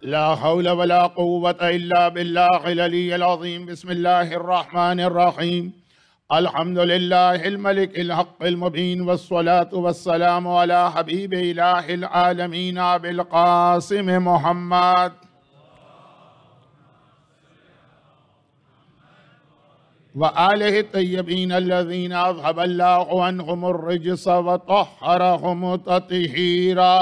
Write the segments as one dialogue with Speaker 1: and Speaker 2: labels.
Speaker 1: لا حول ولا قوة إلا بالله العلي العظيم. بسم الله الرحمن الرحيم. الحمد لله الملك الحق المبين، والصلاة والسلام على حبيب إله العالمين أبي القاسم محمد وآله الطيبين الذين أذهب الله عنهم الرجس وطهرهم تطهيرا.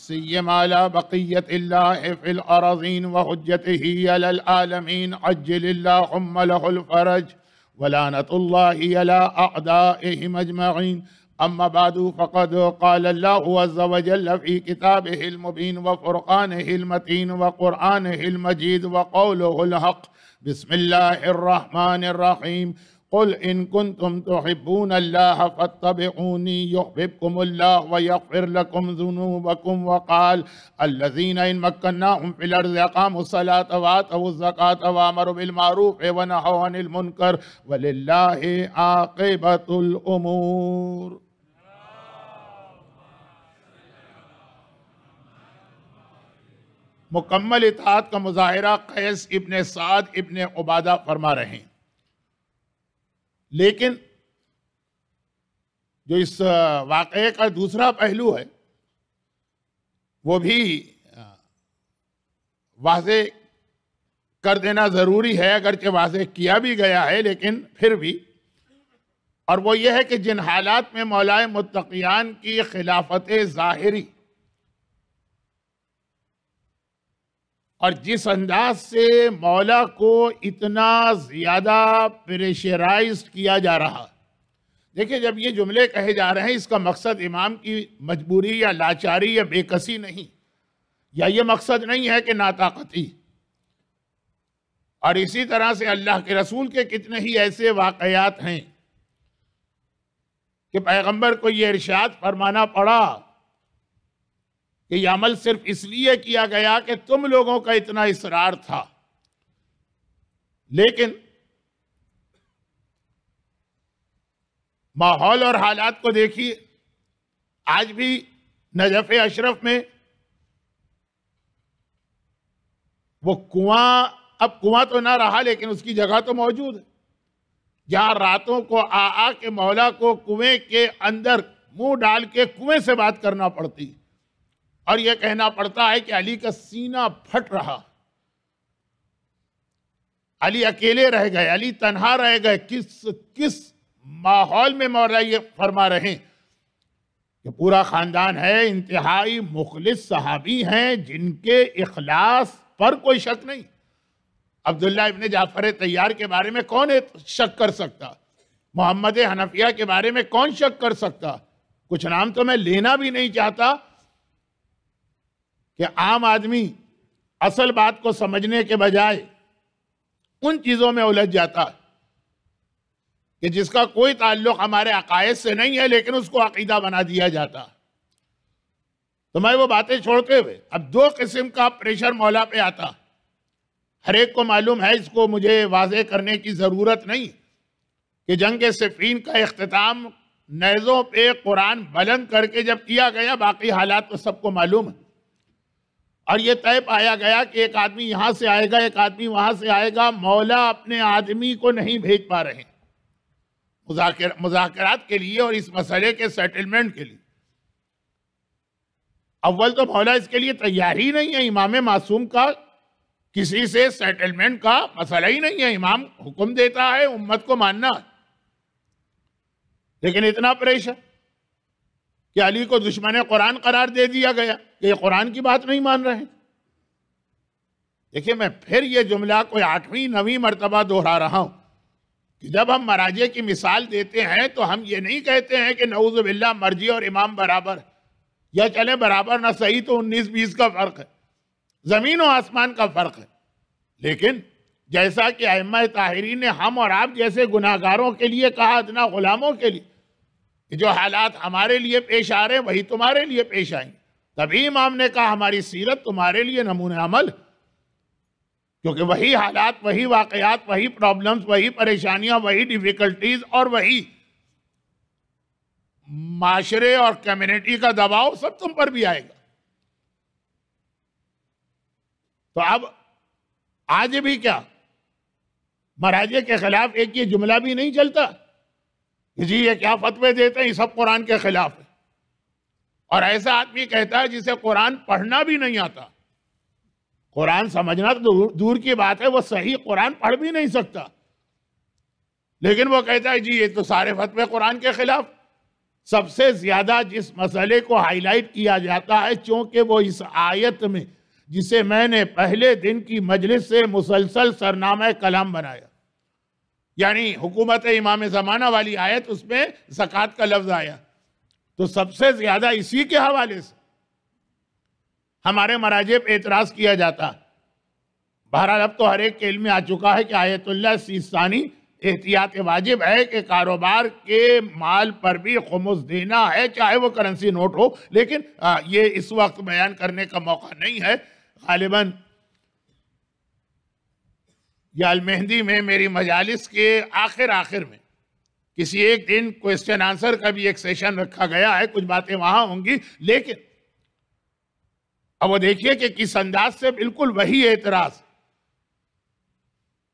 Speaker 1: سيما على بقية الله في الأراضين وحجته على العالمين، عجل اللهم له الفرج ولعنة الله على أعدائهم أجمعين. أما بعد، فقد قال الله عز وجل في كتابه المبين وفرقانه المتين وقرآنه المجيد وقوله الحق. بسم الله الرحمن الرحيم. قل إن كنتم تحبون الله فاتبعوني يحببكم الله ويغفر لكم ذنوبكم. وقال الذين إن مكناهم في الأرض أقاموا الصلاة وآتوا الزكاة وأمروا بالمعروف ونهوا عن المنكر ولله عاقبة الأمور. مکمل اطاعت کا مظاہرہ قیس ابن سعد ابن عبادہ فرما رہے ہیں، لیکن جو اس واقعے کا دوسرا پہلو ہے وہ بھی واضح کر دینا ضروری ہے، اگرچہ واضح کیا بھی گیا ہے لیکن پھر بھی، اور وہ یہ ہے کہ جن حالات میں مولائے متقیان کی خلافت ظاہری اور جس انداز سے مولا کو اتنا زیادہ پریشرائزڈ کیا جا رہا، دیکھیں جب یہ جملے کہے جا رہے ہیں اس کا مقصد امام کی مجبوری یا لاچاری یا بے کسی نہیں، یا یہ مقصد نہیں ہے کہ ناطاقتی، اور اسی طرح سے اللہ کے رسول کے کتنے ہی ایسے واقعات ہیں کہ پیغمبر کو یہ ارشاد فرمانا پڑا کہ یہ عمل صرف اس لیے کیا گیا کہ تم لوگوں کا اتنا اصرار تھا، لیکن ماحول اور حالات کو دیکھیے، آج بھی نجف اشرف میں وہ کنواں، اب کنواں تو نہ رہا لیکن اس کی جگہ تو موجود ہے، جہاں راتوں کو آ کے مولا کو کنویں کے اندر منہ ڈال کے کنویں سے بات کرنا پڑتی، اور یہ کہنا پڑتا ہے کہ علی کا سینہ پھٹ رہا، علی اکیلے رہ گئے، علی تنہا رہ گئے۔ کس ماحول میں مولا یہ فرما رہے ہیں کہ پورا خاندان ہے، انتہائی مخلص صحابی ہیں جن کے اخلاص پر کوئی شک نہیں۔ عبداللہ ابن جعفر طیار کے بارے میں کون شک کر سکتا؟ محمد حنفیہ کے بارے میں کون شک کر سکتا؟ کچھ نام تو میں لینا بھی نہیں چاہتا کہ عام آدمی اصل بات کو سمجھنے کے بجائے ان چیزوں میں الجھ جاتا ہے کہ جس کا کوئی تعلق ہمارے عقائد سے نہیں ہے لیکن اس کو عقیدہ بنا دیا جاتا۔ تو میں وہ باتیں چھوڑتے ہوئے اب دو قسم کا پریشر مولا پہ آتا، ہر ایک کو معلوم ہے، اس کو مجھے واضح کرنے کی ضرورت نہیں کہ جنگ صفین کا اختتام نیزوں پہ قرآن بلند کر کے جب کیا گیا، باقی حالات تو سب کو معلوم ہے، اور یہ طے پایا گیا کہ ایک آدمی یہاں سے آئے گا، ایک آدمی وہاں سے آئے گا، مولا اپنے آدمی کو نہیں بھیج پا رہے مذاکرات کے لیے اور اس مسئلے کے سیٹلمنٹ کے لیے۔ اول تو مولا اس کے لیے تیار ہی نہیں ہے، امام معصوم کا کسی سے سیٹلمنٹ کا مسئلہ ہی نہیں ہے، امام حکم دیتا ہے امت کو ماننا، لیکن اتنا پریشر کہ علی کو دشمن قرآن قرار دے دیا گیا کہ یہ قرآن کی بات نہیں مان رہے۔ دیکھیں میں پھر یہ جملہ کوئی 8ویں 9ویں مرتبہ دہرا رہا ہوں کہ جب ہم مراجع کی مثال دیتے ہیں تو ہم یہ نہیں کہتے ہیں کہ نعوذ باللہ مرجع اور امام برابر، یا چلے برابر نہ صحیح تو 19-20 کا فرق ہے، زمین و آسمان کا فرق ہے، لیکن جیسا کہ ائمہ طاہرین نے ہم اور آپ جیسے گناہگاروں کے لیے کہا، ادنا غلاموں کے لیے، جو حالات ہمارے لیے پیش آ رہے ہیں وہی تمہارے لیے پیش آئیں گے، تبھی امام نے کہا ہماری سیرت تمہارے لیے نمونہ عمل، کیونکہ وہی حالات، وہی واقعات، وہی پرابلمز، وہی پریشانیاں، وہی ڈیفیکلٹیز اور وہی معاشرے اور کمیونٹی کا دباؤ سب تم پر بھی آئے گا. تو اب آج بھی کیا مراجع کے خلاف ایک یہ جملہ بھی نہیں چلتا کہ جی یہ کیا فتوے دیتے ہیں، یہ سب قرآن کے خلاف ہے. اور ایسا آدمی کہتا ہے جسے قرآن پڑھنا بھی نہیں آتا، قرآن سمجھنا تو دور کی بات ہے، وہ صحیح قرآن پڑھ بھی نہیں سکتا، لیکن وہ کہتا ہے جی یہ تو سارے فتوے قرآن کے خلاف. سب سے زیادہ جس مسئلے کو ہائی لائٹ کیا جاتا ہے، چونکہ وہ اس آیت میں جسے میں نے پہلے دن کی مجلس سے مسلسل سرنامہ کلام بنایا، یعنی حکومت امام زمانہ والی آیت، اس میں زکوٰۃ کا لفظ آیا، تو سب سے زیادہ اسی کے حوالے سے ہمارے مراجع پہ اعتراض کیا جاتا. بہرحال اب تو ہر ایک کے علم میں آ چکا ہے کہ آیت اللہ سیستانی احتیاط واجب ہے کہ کاروبار کے مال پر بھی خمس دینا ہے، چاہے وہ کرنسی نوٹ ہو، لیکن یہ اس وقت بیان کرنے کا موقع نہیں ہے. غالباً یا المہندی میں میری مجالس کے آخر میں کسی ایک دن کوئسچن آنسر کا بھی ایک سیشن رکھا گیا ہے، کچھ باتیں وہاں ہوں گی، لیکن اب وہ دیکھیے کہ کس انداز سے بالکل وہی اعتراض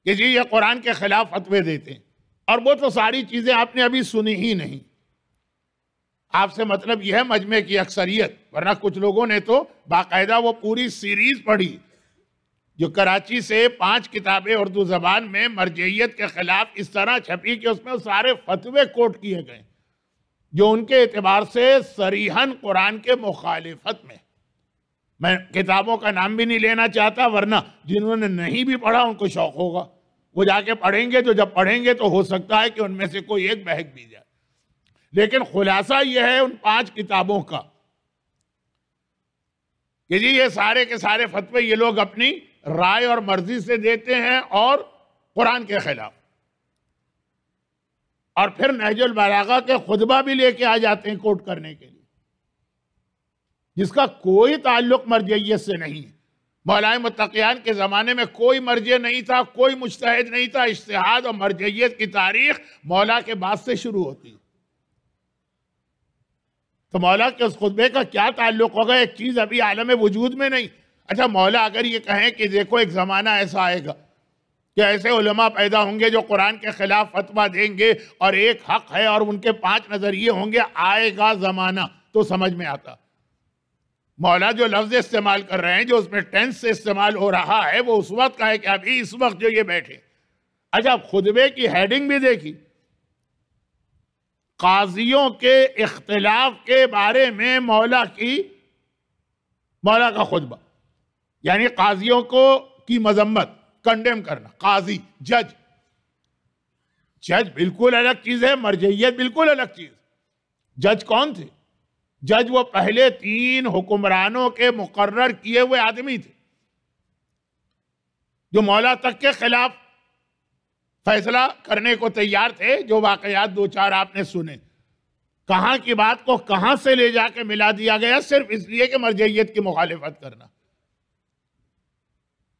Speaker 1: کہ جی یہ قرآن کے خلاف فتوے دیتے ہیں، اور وہ تو ساری چیزیں آپ نے ابھی سنی ہی نہیں. آپ سے مطلب یہ ہے مجمع کی اکثریت، ورنہ کچھ لوگوں نے تو باقاعدہ وہ پوری سیریز پڑھی جو کراچی سے 5 کتابیں اردو زبان میں مرجعیت کے خلاف اس طرح چھپی کہ اس میں سارے فتوے کوٹ کیے گئے جو ان کے اعتبار سے صریحاً قرآن کے مخالفت میں. میں کتابوں کا نام بھی نہیں لینا چاہتا، ورنہ جنہوں نے نہیں بھی پڑھا ان کو شوق ہوگا، وہ جا کے پڑھیں گے، تو جب پڑھیں گے تو ہو سکتا ہے کہ ان میں سے کوئی ایک بہک بھی جائے. لیکن خلاصہ یہ ہے ان 5 کتابوں کا کہ جی یہ سارے کے سارے فتوے یہ لوگ اپنی رائے اور مرضی سے دیتے ہیں اور قرآن کے خلاف. اور پھر نہج البلاغہ کے خطبہ بھی لے کے آ جاتے ہیں کوٹ کرنے کے لیے، جس کا کوئی تعلق مرجعیت سے نہیں ہے. مولانا متقیان کے زمانے میں کوئی مرجع نہیں تھا، کوئی مجتہد نہیں تھا. اجتہاد اور مرجعیت کی تاریخ مولا کے بعد سے شروع ہوتی. تو مولا کے اس خطبے کا کیا تعلق ہوگا؟ ایک چیز ابھی عالم وجود میں نہیں. اچھا مولا اگر یہ کہیں کہ دیکھو ایک زمانہ ایسا آئے گا کہ ایسے علماء پیدا ہوں گے جو قرآن کے خلاف فتویٰ دیں گے اور ایک حق ہے اور ان کے 5 نظریے ہوں گے، آئے گا زمانہ، تو سمجھ میں آتا. مولا جو لفظ استعمال کر رہے ہیں، جو اس میں ٹینس سے استعمال ہو رہا ہے، وہ اس وقت کا ہے کہ ابھی اس وقت جو یہ بیٹھے. اچھا خطبے کی ہیڈنگ بھی دیکھی، قاضیوں کے اختلاف کے بارے میں مولا کا خطبہ، یعنی قاضیوں کی مذمت، کنڈیم کرنا. قاضی، جج بالکل الگ چیز ہے، مرجعیت بالکل الگ چیز. جج کون تھے؟ جج وہ پہلے 3 حکمرانوں کے مقرر کیے ہوئے آدمی تھے جو مولا تک کے خلاف فیصلہ کرنے کو تیار تھے. جو واقعات 2-4 آپ نے سنے، کہاں کی بات کو کہاں سے لے جا کے ملا دیا گیا صرف اس لیے کہ مرجعیت کی مخالفت کرنا.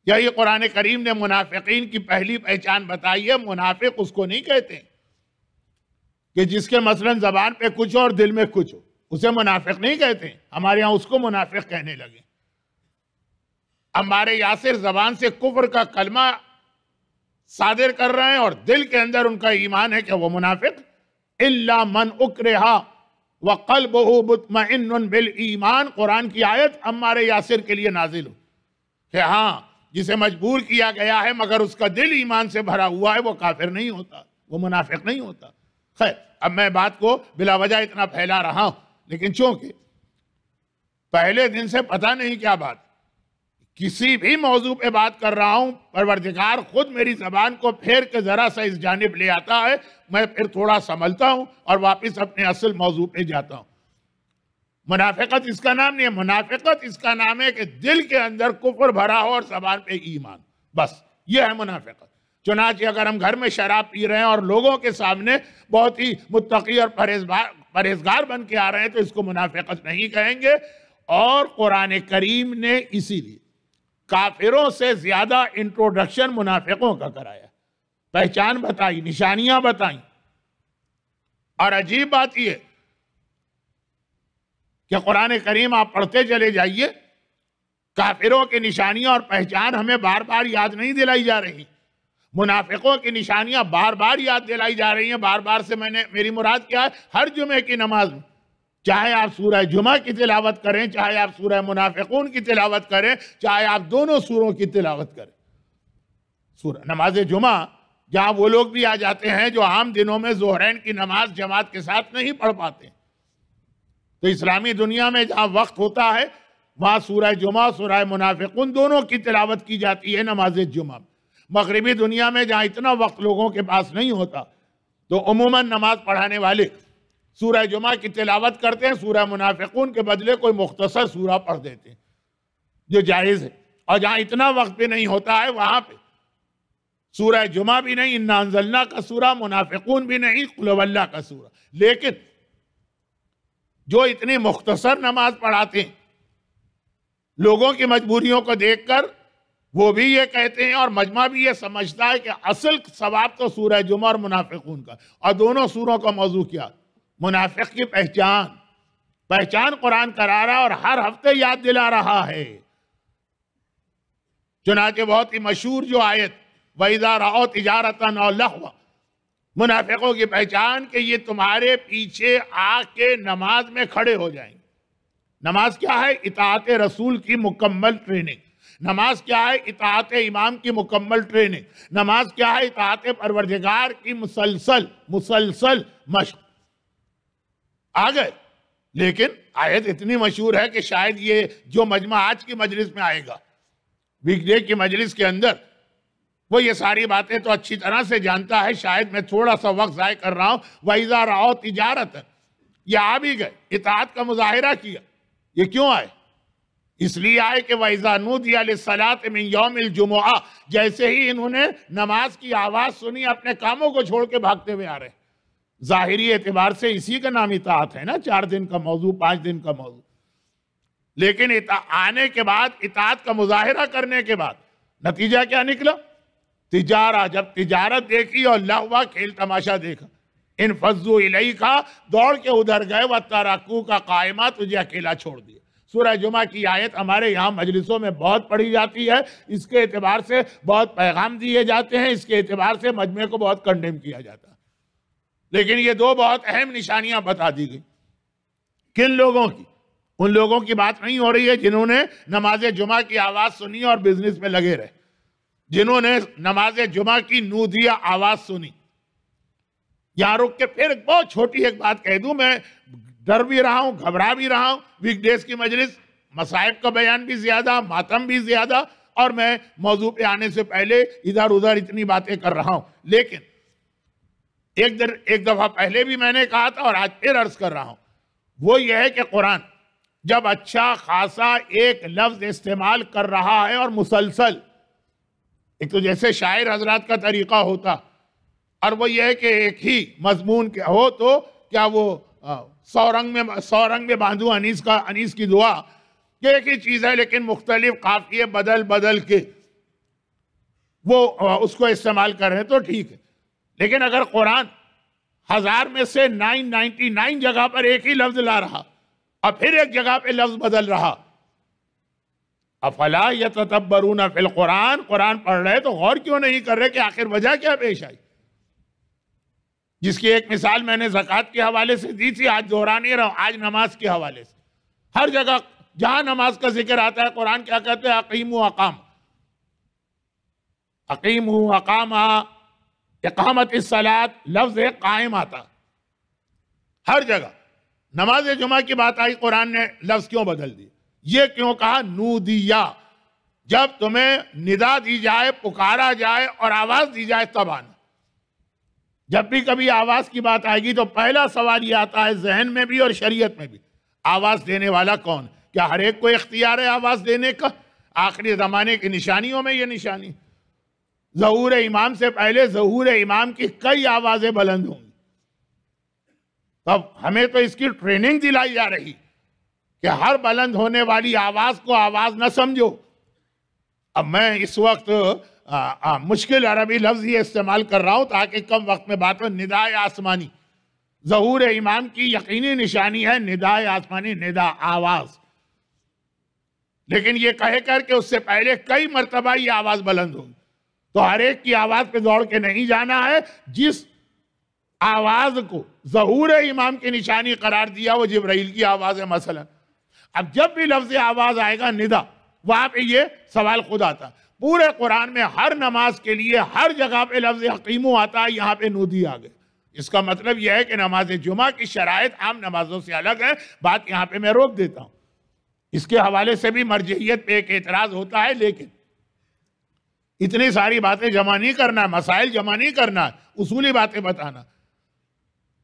Speaker 1: یہی قرآن کریم نے منافقین کی پہلی پہچان بتائی ہے. منافق اس کو نہیں کہتے کہ جس کے مثلا زبان پہ کچھ اور دل میں کچھ ہو، اسے منافق نہیں کہتے. ہمارے ہاں اس کو منافق کہنے لگے. عمار یاسر زبان سے کفر کا کلمہ صادر کر رہے ہیں اور دل کے اندر ان کا ایمان ہے، کہ وہ منافق. الا من اکرہ وقلبہ مطمئن بالایمان، قرآن کی آیت عمار یاسر کے لیے نازل ہو کہ ہاں جسے مجبور کیا گیا ہے مگر اس کا دل ایمان سے بھرا ہوا ہے، وہ کافر نہیں ہوتا، وہ منافق نہیں ہوتا. خیر اب میں بات کو بلا وجہ اتنا پھیلا رہا ہوں، لیکن چونکہ پہلے دن سے پتہ نہیں کیا بات، کسی بھی موضوع پہ بات کر رہا ہوں، پروردگار خود میری زبان کو پھیر کے ذرا سا اس جانب لے آتا ہے، میں پھر تھوڑا سنبھلتا ہوں اور واپس اپنے اصل موضوع پہ جاتا ہوں. منافقت اس کا نام نہیں ہے. منافقت اس کا نام ہے کہ دل کے اندر کفر بھرا ہو اور زبان پہ ایمان، بس یہ ہے منافقت. چنانچہ اگر ہم گھر میں شراب پی رہے ہیں اور لوگوں کے سامنے بہت ہی متقی اور پرہیزگار بن کے آ رہے ہیں تو اس کو منافقت نہیں کہیں گے. اور قرآن کریم نے اسی لیے کافروں سے زیادہ انٹروڈکشن منافقوں کا کرایا، پہچان بتائی، نشانیاں بتائیں. اور عجیب بات یہ کہ قرآن کریم آپ پڑھتے چلے جائیے، کافروں کی نشانیاں اور پہچان ہمیں بار بار یاد نہیں دلائی جا رہی، منافقوں کی نشانیاں بار بار یاد دلائی جا رہی ہیں۔ بار بار سے میری مراد کیا ہے؟ ہر جمعے کی نماز میں، چاہے آپ سورہ جمعہ کی تلاوت کریں، چاہے آپ سورہ منافقون کی تلاوت کریں، چاہے آپ دونوں سوروں کی تلاوت کریں۔ سورہ نماز جمعہ جہاں وہ لوگ بھی آ جاتے ہیں جو عام دنوں میں ظہرین کی نماز جماعت کے ساتھ نہیں پڑھ پاتے، تو اسلامی دنیا میں جہاں وقت ہوتا ہے وہاں سورہ جمعہ، سورہ منافقون دونوں کی تلاوت کی جاتی ہے نماز جمعہ۔ مغربی دنیا میں جہاں اتنا وقت لوگوں کے پاس نہیں ہوتا تو عموماً نماز پڑھانے والے سورہ جمعہ کی تلاوت کرتے ہیں، سورہ منافقون کے بدلے کوئی مختصر سورہ پڑھ دیتے ہیں جو جائز ہے۔ اور جہاں اتنا وقت بھی نہیں ہوتا ہے وہاں پہ سورہ جمعہ بھی نہیں، انا انزلنا کا سورہ، منافقون بھی نہیں، قل هو اللہ کا سورہ۔ لیکن جو اتنی مختصر نماز پڑھاتے ہیں، لوگوں کی مجبوریوں کو دیکھ کر وہ بھی یہ کہتے ہیں اور مجمع بھی یہ سمجھتا ہے کہ اصل ثواب تو سورہ جمعہ اور منافقون کا، اور دونوں سوروں کا موضوع کیا؟ منافق کی پہچان قرآن کرا رہا اور ہر ہفتے یاد دلا رہا ہے۔ چنانچہ بہت ہی مشہور جو آیت وَإِذَا رَأَوْا تِجَارَةً أَوْ لَهْوًا، منافقوں کی پہچان کہ یہ تمہارے پیچھے آ کے نماز میں کھڑے ہو جائیں گے۔ نماز کیا ہے؟ اطاعت رسول کی مکمل ٹریننگ۔ نماز کیا ہے؟ اطاعت امام کی مکمل ٹریننگ۔ نماز کیا ہے؟ اطاعت پروردگار کی مسلسل مشق۔ آ گئے، لیکن آیت اتنی مشہور ہے کہ شاید یہ جو مجمع آج کی مجلس میں آئے گا، ویک ڈے کی مجلس کے اندر، وہ یہ ساری باتیں تو اچھی طرح سے جانتا ہے، شاید میں تھوڑا سا وقت ضائع کر رہا ہوں۔ وَإِذَا رَأَوْا تِجَارَةً، یہ آ بھی گئے، اطاعت کا مظاہرہ کیا۔ یہ کیوں آئے؟ اس لیے آئے کہ وَإِذَا نُودِيَ لِلصَّلَاةِ مِن يَوْمِ الْجُمُعَةِ، جیسے ہی انہوں نے نماز کی آواز سنی اپنے کاموں کو چھوڑ کے بھاگتے ہوئے آ رہے ہیں۔ ظاہری اعتبار سے اسی کا نام اطاعت ہے نا، 4 دن کا موضوع، 5 دن کا موضوع۔ لیکن آنے کے بعد، اطاعت کا مظاہرہ کرنے کے بعد نتیجہ کیا نکلا؟ جب تجارت دیکھی اور لہوا کھیل تماشا دیکھا، انفضوا الیکا، دوڑ کے ادھر گئے، وترکوک قائما، تجھے اکیلا چھوڑ دیا۔ سورہ جمعہ کی آیت ہمارے یہاں مجلسوں میں بہت پڑھی جاتی ہے، اس کے اعتبار سے بہت پیغام دیے جاتے ہیں، اس کے اعتبار سے مجمع کو بہت کنڈیم کیا جاتا ہے۔ لیکن یہ دو بہت اہم نشانیاں بتا دی گئی۔ کن لوگوں کی؟ ان لوگوں کی بات نہیں ہو رہی ہے جنہوں نے نماز جمعہ کی آواز سنی اور بزنس میں لگے رہے، جنہوں نے نماز جمعہ کی نودیہ آواز سنی۔ یہاں رک کے پھر بہت چھوٹی ایک بات کہہ دوں، میں ڈر بھی رہا ہوں، گھبرا بھی رہا ہوں، ویک ڈیز کی مجلس، مصائب کا بیان بھی زیادہ، ماتم بھی زیادہ، اور میں موضوع پہ آنے سے پہلے ادھر ادھر اتنی باتیں کر رہا ہوں۔ لیکن ایک دفعہ پہلے بھی میں نے کہا تھا اور آج پھر عرض کر رہا ہوں، وہ یہ ہے کہ قرآن جب اچھا خاصا ایک لفظ استعمال کر رہا ہے اور مسلسل، ایک تو جیسے شاعر حضرات کا طریقہ ہوتا، اور وہ یہ ہے کہ ایک ہی مضمون کے ہو تو کیا وہ 100 رنگ میں باندھو انیس کی دعا، یہ ایک ہی چیز ہے لیکن مختلف قافیے بدل کے وہ اس کو استعمال کر رہے ہیں تو ٹھیک ہے۔ لیکن اگر قرآن 1000 میں سے 999 جگہ پر ایک ہی لفظ لا رہا اور پھر ایک جگہ پہ لفظ بدل رہا، افلا یتدبرون فی القرآن، قرآن پڑھ رہے تو غور کیوں نہیں کر رہے کہ آخر وجہ کیا پیش آئی؟ جس کی ایک مثال میں نے زکوٰۃ کے حوالے سے دی تھی، آج دہرا نہیں رہا ہوں، آج نماز کے حوالے سے۔ ہر جگہ جہاں نماز کا ذکر آتا ہے قرآن کیا کہتے ہیں؟ اقیموا اقام، اقیموا اقام، اقامت الصلاۃ، لفظ قائم آتا ہر جگہ۔ نماز جمعہ کی بات آئی، قرآن نے لفظ کیوں بدل دی؟ یہ کیوں کہا نودیہ؟ جب تمہیں ندا دی جائے، پکارا جائے اور آواز دی جائے تب آنا۔ جب بھی کبھی آواز کی بات آئے گی تو پہلا سوال یہ آتا ہے ذہن میں بھی اور شریعت میں بھی، آواز دینے والا کون؟ کیا ہر ایک کو اختیار ہے آواز دینے کا؟ آخری زمانے کی نشانیوں میں یہ نشانی، ظہور امام سے پہلے ظہور امام کی کئی آوازیں بلند ہوں گی۔ تب ہمیں تو اس کی ٹریننگ دلائی جا رہی کہ ہر بلند ہونے والی آواز کو آواز نہ سمجھو۔ اب میں اس وقت مشکل عربی لفظ یہ استعمال کر رہا ہوں تاکہ کم وقت میں بات ہو، ندائے آسمانی، ظہور امام کی یقینی نشانی ہے ندائے آسمانی، ندا، آواز. لیکن یہ کہہ کر کہ اس سے پہلے کئی مرتبہ یہ آواز بلند ہوگی، تو ہر ایک کی آواز پہ دوڑ کے نہیں جانا ہے. جس آواز کو ظہور امام کی نشانی قرار دیا وہ جبرائیل کی آواز ہے مثلا. اب جب بھی لفظ آواز آئے گا ندا، وہاں پہ یہ سوال خود آتا. پورے قرآن میں ہر نماز کے لیے ہر جگہ پہ لفظ حقیمو آتا ہے، یہاں پہ نودی آ گئے. اس کا مطلب یہ ہے کہ نماز جمعہ کی شرائط عام نمازوں سے الگ ہے. بات یہاں پہ میں روک دیتا ہوں. اس کے حوالے سے بھی مرجعیت پہ ایک اعتراض ہوتا ہے، لیکن اتنی ساری باتیں جمع نہیں کرنا ہے، مسائل جمع نہیں کرنا ہے، اصولی باتیں بتانا.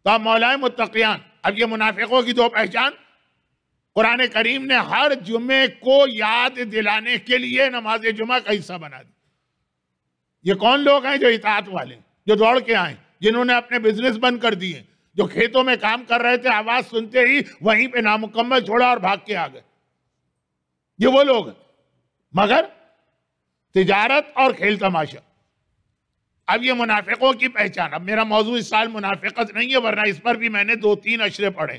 Speaker 1: تو اب مولائے متقیان، اب یہ منافقوں کی دو پہچان قرآن کریم نے ہر جمعے کو یاد دلانے کے لیے نماز جمعہ کا حصہ بنا دی. یہ کون لوگ ہیں جو اطاعت والے، جو دوڑ کے آئیں، جنہوں نے اپنے بزنس بند کر دیے، جو کھیتوں میں کام کر رہے تھے، آواز سنتے ہی وہیں پہ نامکمل چھوڑا اور بھاگ کے آ گئے. یہ وہ لوگ ہیں. مگر تجارت اور کھیل تماشا. اب یہ منافقوں کی پہچان. اب میرا موضوع اس سال منافقت نہیں ہے، ورنہ اس پر بھی میں نے 2-3 اشرے پڑھے،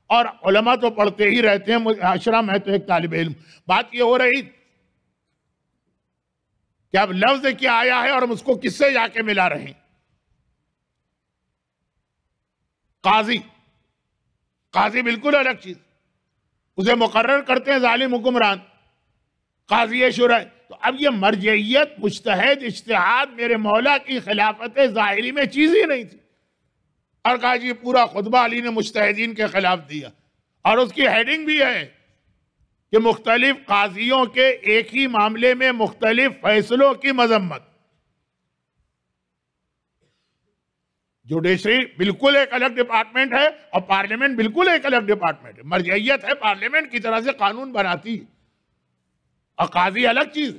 Speaker 1: اور علماء تو پڑھتے ہی رہتے ہیں. اشرا میں تو ایک طالب علم. بات یہ ہو رہی کہ اب لفظ کیا آیا ہے اور ہم اس کو کس سے جا کے ملا رہے ہیں. قاضی بالکل الگ چیز، اسے مقرر کرتے ہیں ظالم حکمران، قاضی شرع. تو اب یہ مرجعیت، مجتہد، اجتہاد میرے مولا کی خلافت ظاہری میں چیز ہی نہیں تھی. اور کہا جی پورا خطبہ علی نے مجتہدین کے خلاف دیا، اور اس کی ہیڈنگ بھی ہے کہ مختلف قاضیوں کے ایک ہی معاملے میں مختلف فیصلوں کی مذمت. جوڈیشری بالکل ایک الگ ڈپارٹمنٹ ہے، اور پارلیمنٹ بالکل ایک الگ ڈپارٹمنٹ ہے. مرجعیت ہے پارلیمنٹ کی طرح سے قانون بناتی ہے، اور قاضی الگ چیز.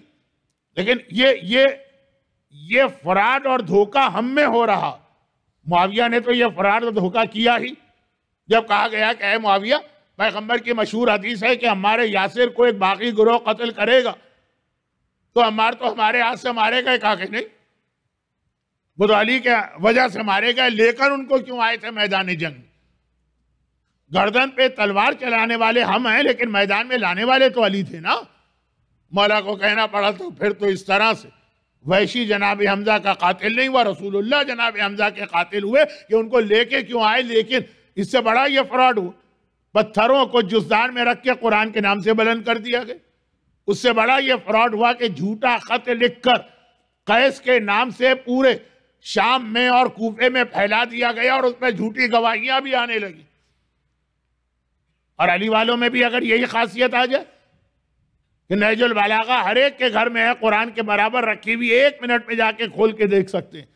Speaker 1: لیکن یہ فراڈ اور دھوکہ ہم میں ہو رہا. معاویہ نے تو یہ فراڈ اور دھوکہ کیا ہی. جب کہا گیا کہ اے معاویہ، پیغمبر کی مشہور حدیث ہے کہ ہمارے یاسر کو ایک باغی گروہ قتل کرے گا، تو عمار تو ہمارے ہاتھ سے مارے گئے. کہا کہ نہیں، وہ تو علی کے وجہ سے مارے گئے. لے کر ان کو کیوں آئے تھے میدان جنگ؟ گردن پہ تلوار چلانے والے ہم ہیں، لیکن میدان میں لانے والے تو علی تھے نا. مولا کو کہنا پڑا تو پھر تو اس طرح سے وحشی جناب حمزہ کا قاتل نہیں ہوا، رسول اللہ جناب حمزہ کے قاتل ہوئے کہ ان کو لے کے کیوں آئے. لیکن اس سے بڑا یہ فراڈ ہوا، پتھروں کو جزدان میں رکھ کے قرآن کے نام سے بلند کر دیا گیا. اس سے بڑا یہ فراڈ ہوا کہ جھوٹا خط لکھ کر قیس کے نام سے پورے شام میں اور کوفے میں پھیلا دیا گیا، اور اس میں جھوٹی گواہیاں بھی آنے لگی. اور علی والوں میں بھی اگر یہی خاصیت آ جائے کہ نہج البلاغہ ہر ایک کے گھر میں ہے، قرآن کے برابر رکھی ہوئی، 1 منٹ میں جا کے کھول کے دیکھ سکتے ہیں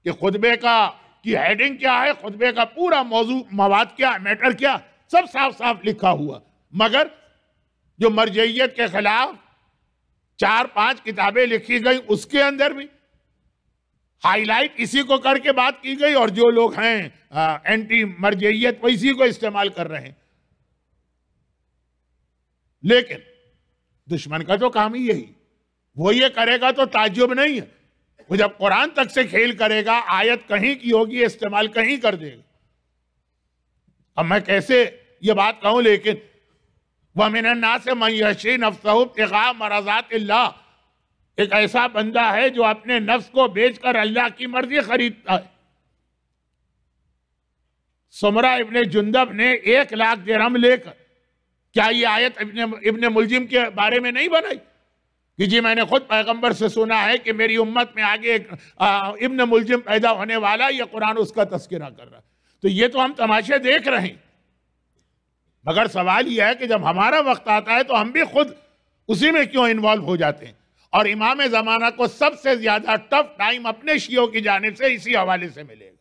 Speaker 1: کہ خطبے کی ہیڈنگ کیا ہے، خطبے کا پورا موضوع، مواد کیا ہے، میٹر کیا، سب صاف صاف لکھا ہوا. مگر جو مرجعیت کے خلاف 4-5 کتابیں لکھی گئی، اس کے اندر بھی ہائی لائٹ اسی کو کر کے بات کی گئی، اور جو لوگ ہیں اینٹی مرجعیت وہ اسی کو استعمال کر رہے ہیں. لیکن دشمن کا تو کام ہی یہی، وہ یہ کرے گا تو تعجب نہیں ہے. وہ جب قرآن تک سے کھیل کرے گا، آیت کہیں کی ہوگی استعمال کہیں کر دے گا. اب میں کیسے یہ بات کہوں، لیکن وَمِنَ النَّاسِ مَن يَشْرِي نَفْسَهُ ابْتِغَاءَ مَرْضَاتِ اللَّهِ، ایک ایسا بندہ ہے جو اپنے نفس کو بیچ کر اللہ کی مرضی خریدتا ہے. سمرہ ابن جندب نے 1,00,000 درہم لے کر، کیا یہ آیت ابن ملجم کے بارے میں نہیں بنائی کہ جی میں نے خود پیغمبر سے سنا ہے کہ میری امت میں آگے ایک ابن ملجم پیدا ہونے والا، یہ قرآن اس کا تذکرہ کر رہا ہے. تو یہ تو ہم تماشے دیکھ رہے ہیں. مگر سوال یہ ہے کہ جب ہمارا وقت آتا ہے تو ہم بھی خود اسی میں کیوں انوالو ہو جاتے ہیں. اور امام زمانہ کو سب سے زیادہ ٹف ٹائم اپنے شیعوں کی جانب سے اسی حوالے سے ملے گا،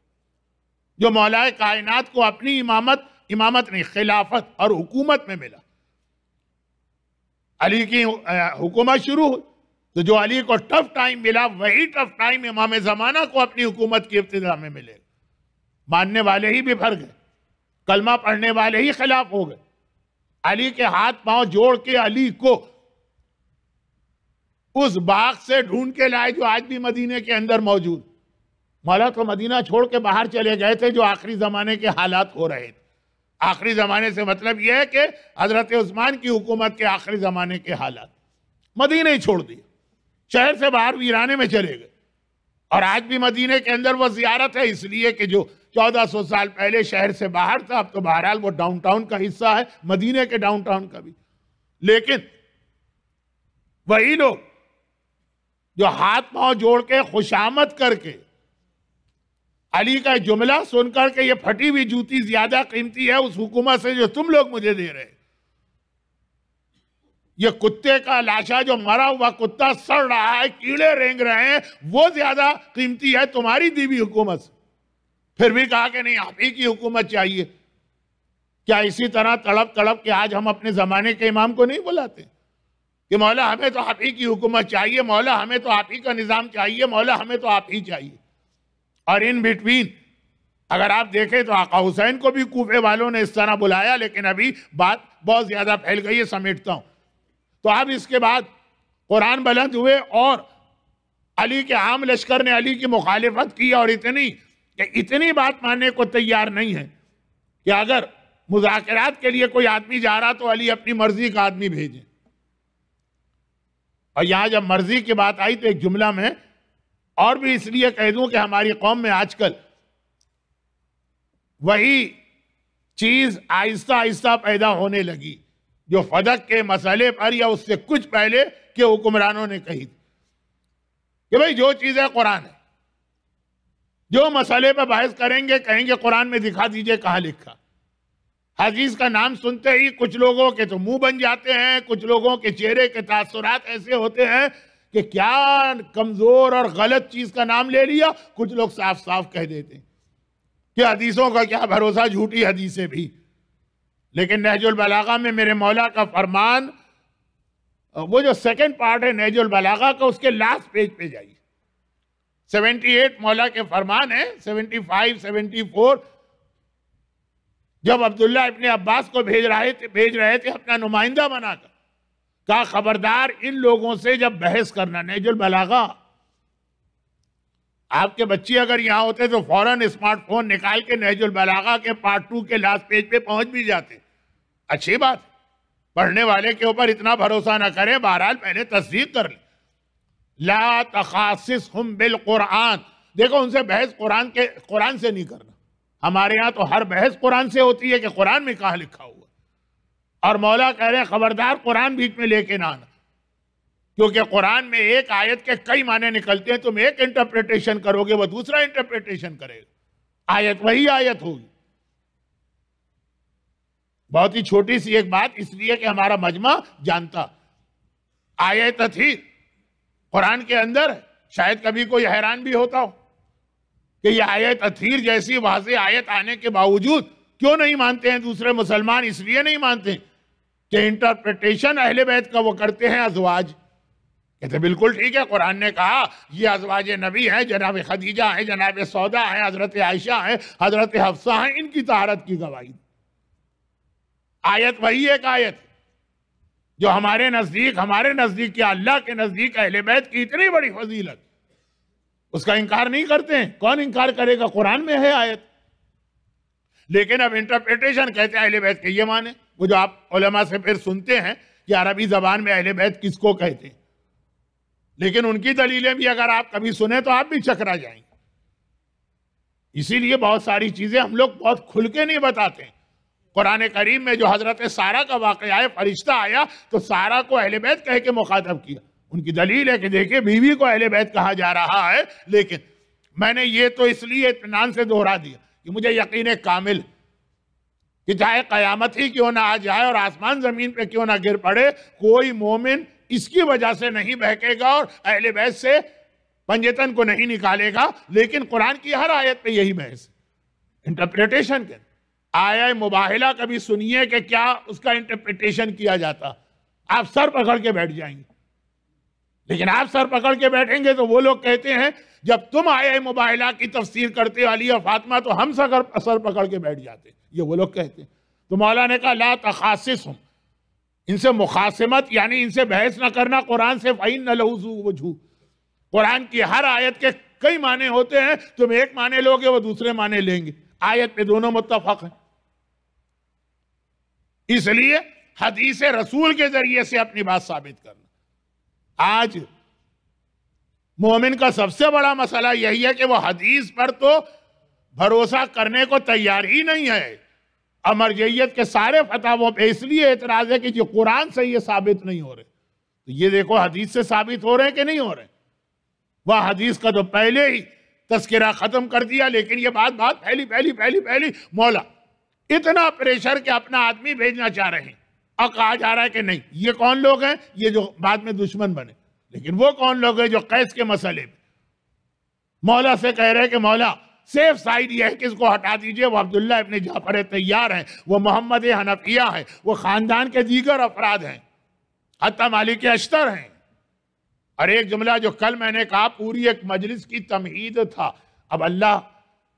Speaker 1: جو مولا کائنات کو اپنی امامت نہیں، خلافت اور حکومت میں ملا. علی کی حکومت شروع ہوئی تو جو علی کو ٹف ٹائم ملا، وہی ٹف ٹائم امام زمانہ کو اپنی حکومت کی ابتدا میں ملے گا. ماننے والے ہی بفر گئے، کلمہ پڑھنے والے ہی خلاف ہو گئے. علی کے ہاتھ پاؤں جوڑ کے علی کو اس باغ سے ڈھونڈ کے لائے جو آج بھی مدینے کے اندر موجود. مولا تو مدینہ چھوڑ کے باہر چلے گئے تھے جو آخری زمانے کے حالات ہو رہے تھے. آخری زمانے سے مطلب یہ ہے کہ حضرت عثمان کی حکومت کے آخری زمانے کے حالات. مدینہ ہی چھوڑ دیا, شہر سے باہر ویرانے میں چلے گئے. اور آج بھی مدینہ کے اندر وہ زیارت ہے, اس لیے کہ جو 1400 سال پہلے شہر سے باہر تھا, اب تو بہرحال وہ ڈاؤن ٹاؤن کا حصہ ہے, مدینہ کے ڈاؤن ٹاؤن کا بھی. لیکن وہی لوگ جو ہاتھ پاؤں جوڑ کے خوشامد کر کے علی کا جملہ سن کر کے یہ پھٹی ہوئی جوتی زیادہ قیمتی ہے اس حکومت سے جو تم لوگ مجھے دے رہے, یہ کتے کا لاشا جو مرا ہوا کتا سڑ رہا ہے, کیڑے رینگ رہے ہیں, وہ زیادہ قیمتی ہے تمہاری دی ہوئی حکومت سے. پھر بھی کہا کہ نہیں, آپ ہی کی حکومت چاہیے. کیا اسی طرح تڑپ تڑپ کے آج ہم اپنے زمانے کے امام کو نہیں بلاتے کہ مولا ہمیں تو آپ ہی کی حکومت چاہیے, مولا ہمیں تو آپ ہی کا نظام چاہیے, مولا ہمیں تو آپ ہی چاہیے. اور ان بٹوین اگر آپ دیکھیں تو آقا حسین کو بھی کوفے والوں نے اس طرح بلایا, لیکن ابھی بات بہت زیادہ پھیل گئی ہے, سمیٹتا ہوں. تو اب اس کے بعد قرآن بلند ہوئے اور علی کے عام لشکر نے علی کی مخالفت کی, اور اتنی بات ماننے کو تیار نہیں ہے کہ اگر مذاکرات کے لیے کوئی آدمی جا رہا تو علی اپنی مرضی کا آدمی بھیجے. اور یہاں جب مرضی کی بات آئی تو ایک جملہ میں اور بھی اس لیے کہہ دوں کہ ہماری قوم میں آج کل وہی چیز آہستہ آہستہ پیدا ہونے لگی جو فدق کے مسئلے پر یا اس سے کچھ پہلے کے حکمرانوں نے کہی تھی کہ بھئی جو چیزیں قرآن ہے, جو مسئلے پہ بحث کریں گے کہیں گے قرآن میں دکھا دیجئے کہاں لکھا. حدیث کا نام سنتے ہی کچھ لوگوں کے تو منہ بن جاتے ہیں, کچھ لوگوں کے چہرے کے تاثرات ایسے ہوتے ہیں کہ کیا کمزور اور غلط چیز کا نام لے لیا. کچھ لوگ صاف صاف کہہ دیتے ہیں کہ حدیثوں کا کیا بھروسہ, جھوٹی حدیثیں بھی. لیکن نہج البلاغہ میں میرے مولا کا فرمان, وہ جو سیکنڈ پارٹ ہے نہج البلاغہ کا, اس کے لاسٹ پیج پہ جائیے. 78 مولا کے فرمان ہے, 75 74, جب عبداللہ ابن عباس کو بھیج رہے تھے اپنا نمائندہ بنا کر, کہا خبردار ان لوگوں سے جب بحث کرنا. نہج البلاغہ, آپ کے بچے اگر یہاں ہوتے تو فوراً اسمارٹ فون نکال کے نہج البلاغہ کے پارٹ 2 کے لاسٹ پیج پہ پہنچ بھی جاتے. اچھی بات, پڑھنے والے کے اوپر اتنا بھروسہ نہ کریں, بہرحال پہلے تصدیق کر لیں. لا تخاصصہم بالقرآن, دیکھو ان سے بحث قرآن سے نہیں کرنا. ہمارے ہاں تو ہر بحث قرآن سے ہوتی ہے کہ قرآن میں کہاں لکھا ہوا, اور مولا کہہ رہے ہیں خبردار قرآن بیچ میں لے کے نہ آنا, کیونکہ قرآن میں ایک آیت کے کئی معنی نکلتے ہیں. تم ایک انٹرپریٹیشن کرو گے, وہ دوسرا انٹرپریٹیشن کرے گا. آیت وہی آیت ہوگی. بہت ہی چھوٹی سی ایک بات, اس لیے کہ ہمارا مجمع جانتا, آیت تطہیر قرآن کے اندر ہے. شاید کبھی کوئی حیران بھی ہوتا ہو کہ یہ آیت تطہیر جیسی واضح آیت آنے کے باوجود کیوں نہیں مانتے ہیں دوسرے مسلمان. اس لیے نہیں مانتے ہیں کہ انٹرپریٹیشن اہل بیت کا وہ کرتے ہیں ازواج. کہتے بالکل ٹھیک ہے, قرآن نے کہا یہ ازواج نبی ہیں, جناب خدیجہ ہیں, جناب سودا ہیں, حضرت عائشہ ہیں, حضرت حفصہ ہیں, ان کی طہارت کی گواہی. آیت وہی ایک آیت جو ہمارے نزدیک کیا اللہ کے نزدیک اہل بیت کی اتنی بڑی فضیلت, اس کا انکار نہیں کرتے ہیں. کون انکار کرے گا, قرآن میں ہے آیت. لیکن اب انٹرپریٹیشن کہتے ہیں اہل بیت کے یہ معنی, وہ جو آپ علماء سے پھر سنتے ہیں کہ عربی زبان میں اہل بیت کس کو کہتے ہیں, لیکن ان کی دلیلیں بھی اگر آپ کبھی سنیں تو آپ بھی چکرا جائیں گے. اسی لیے بہت ساری چیزیں ہم لوگ بہت کھل کے نہیں بتاتے ہیں. قرآن کریم میں جو حضرت سارہ کا واقعہ ہے, فرشتہ آیا تو سارہ کو اہل بیت کہہ کے مخاطب کیا. ان کی دلیل ہے کہ دیکھیں بیوی کو اہل بیت کہا جا رہا ہے, لیکن میں نے یہ تو اس لیے اطمینان سے دوہرا دیا کہ مجھے یقین کامل کہ چاہے قیامت ہی کیوں نہ آ جائے اور آسمان زمین پہ کیوں نہ گر پڑے, کوئی مومن اس کی وجہ سے نہیں بہکے گا اور اہل بیت سے پنجتن کو نہیں نکالے گا. لیکن قرآن کی ہر آیت پہ یہی بحث, انٹرپریٹیشن کے. آیہ مباہلہ کبھی سنیے کہ کیا اس کا انٹرپریٹیشن کیا جاتا, آپ سر پکڑ کے بیٹھ جائیں گے. لیکن آپ سر پکڑ کے بیٹھیں گے تو وہ لوگ کہتے ہیں جب تم آیہ مباہلہ کی تفسیر کرتے ہو علی اور فاطمہ تو ہم سر پکڑ کے بیٹھ جاتے, یہ وہ لوگ کہتے ہیں. تو مولا نے کہا لا تخاصصہم, ان سے مخاصمت یعنی ان سے بحث نہ کرنا قرآن سے. فَإِنَّ لَهُ ذُو وُجْهُ, قرآن کی ہر آیت کے کئی معنی ہوتے ہیں، تم ایک معنی لوگے وہ دوسرے معنی لیں گے، آیت پہ دونوں متفق ہیں۔ اس لیے حدیث رسول کے ذریعے سے اپنی بات ثابت کرنا۔ آج مومن کا سب سے بڑا مسئلہ یہی ہے کہ وہ حدیث پر تو بھروسہ کرنے کو تیار ہی نہیں ہے۔ مرجعیت کے سارے فتاووں پہ اس لیے اعتراض ہے کہ جو قرآن سے یہ ثابت نہیں ہو رہے، تو یہ دیکھو حدیث سے ثابت ہو رہے ہیں کہ نہیں ہو رہے۔ وہ حدیث کا تو پہلے ہی تذکرہ ختم کر دیا، لیکن یہ بات پہلی مولا اتنا پریشر کہ اپنا آدمی بھیجنا چاہ رہے ہیں، اور کہا جا رہا ہے کہ نہیں یہ کون لوگ ہیں، یہ جو بعد میں دشمن بنے، لیکن وہ کون لوگ ہیں جو قیس کے مسئلے میں مولا سے کہہ رہے ہیں کہ مولا سیف سائیڈ یہ ہے کہ اس کو ہٹا دیجئے، وہ عبداللہ ابن جعفر طیار ہیں، وہ محمد حنفیہ ہیں، وہ خاندان کے دیگر افراد ہیں، حتی مالک اشتر ہیں۔ اور ایک جملہ جو کل میں نے کہا پوری ایک مجلس کی تمہید تھا، اب اللہ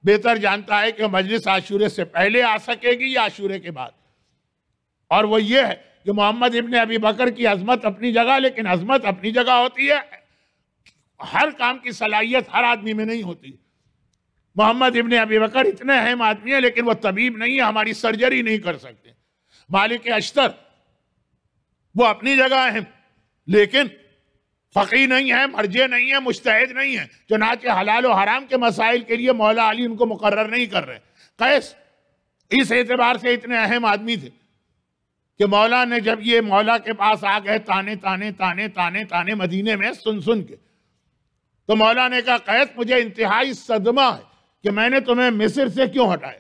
Speaker 1: بہتر جانتا ہے کہ مجلس عاشورے سے پہلے آ سکے گی یا عاشورے کے بعد، اور وہ یہ ہے کہ محمد ابن ابی بکر کی عظمت اپنی جگہ، لیکن عظمت اپنی جگہ ہوتی ہے، ہر کام کی صلاحیت ہر آدمی میں نہیں ہوتی۔ محمد ابن ابی بکر اتنے اہم آدمی ہیں لیکن وہ طبیب نہیں ہے، ہماری سرجری نہیں کر سکتے۔ مالک اشتر وہ اپنی جگہ اہم، لیکن فقیہ نہیں ہے، مرجع نہیں ہے، مجتہد نہیں ہے، چنانچہ حلال و حرام کے مسائل کے لیے مولا علی ان کو مقرر نہیں کر رہے۔ قیس اس اعتبار سے اتنے اہم آدمی تھے کہ مولا نے جب یہ مولا کے پاس آ گئے تانے مدینے میں سن کے، تو مولا نے کہا قیس مجھے انتہائی صدمہ ہے کہ میں نے تمہیں مصر سے کیوں ہٹایا؟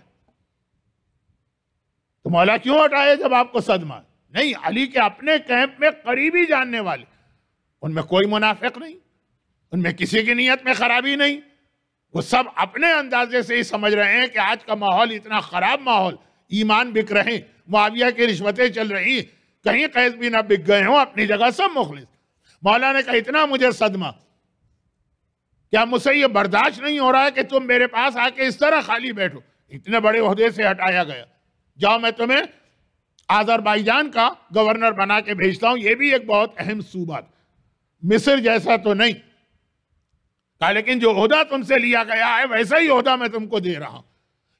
Speaker 1: تو مولا کیوں ہٹایا جب آپ کو صدمہ ہے؟ نہیں، علی کے اپنے کیمپ میں قریبی جاننے والے، ان میں کوئی منافق نہیں، ان میں کسی کی نیت میں خرابی نہیں، وہ سب اپنے اندازے سے ہی سمجھ رہے ہیں کہ آج کا ماحول اتنا خراب ماحول، ایمان بک رہے ہیں، معاویہ کی رشوتیں چل رہی ہیں، کہیں قیس بھی نہ بک گئے ہوں، اپنی جگہ سب مخلص۔ مولا نے کہا اتنا مجھے صدمہ، کیا مجھ سے یہ برداشت نہیں ہو رہا ہے کہ تم میرے پاس آ کے اس طرح خالی بیٹھو، اتنے بڑے عہدے سے ہٹایا گیا، جاؤ میں تمہیں آذربائیجان کا گورنر بنا کے بھیجتا ہوں، یہ بھی ایک بہت اہم صوبہ تھا، مصر جیسا تو نہیں، کہا لیکن جو عہدہ تم سے لیا گیا ہے ویسا ہی عہدہ میں تم کو دے رہا ہوں۔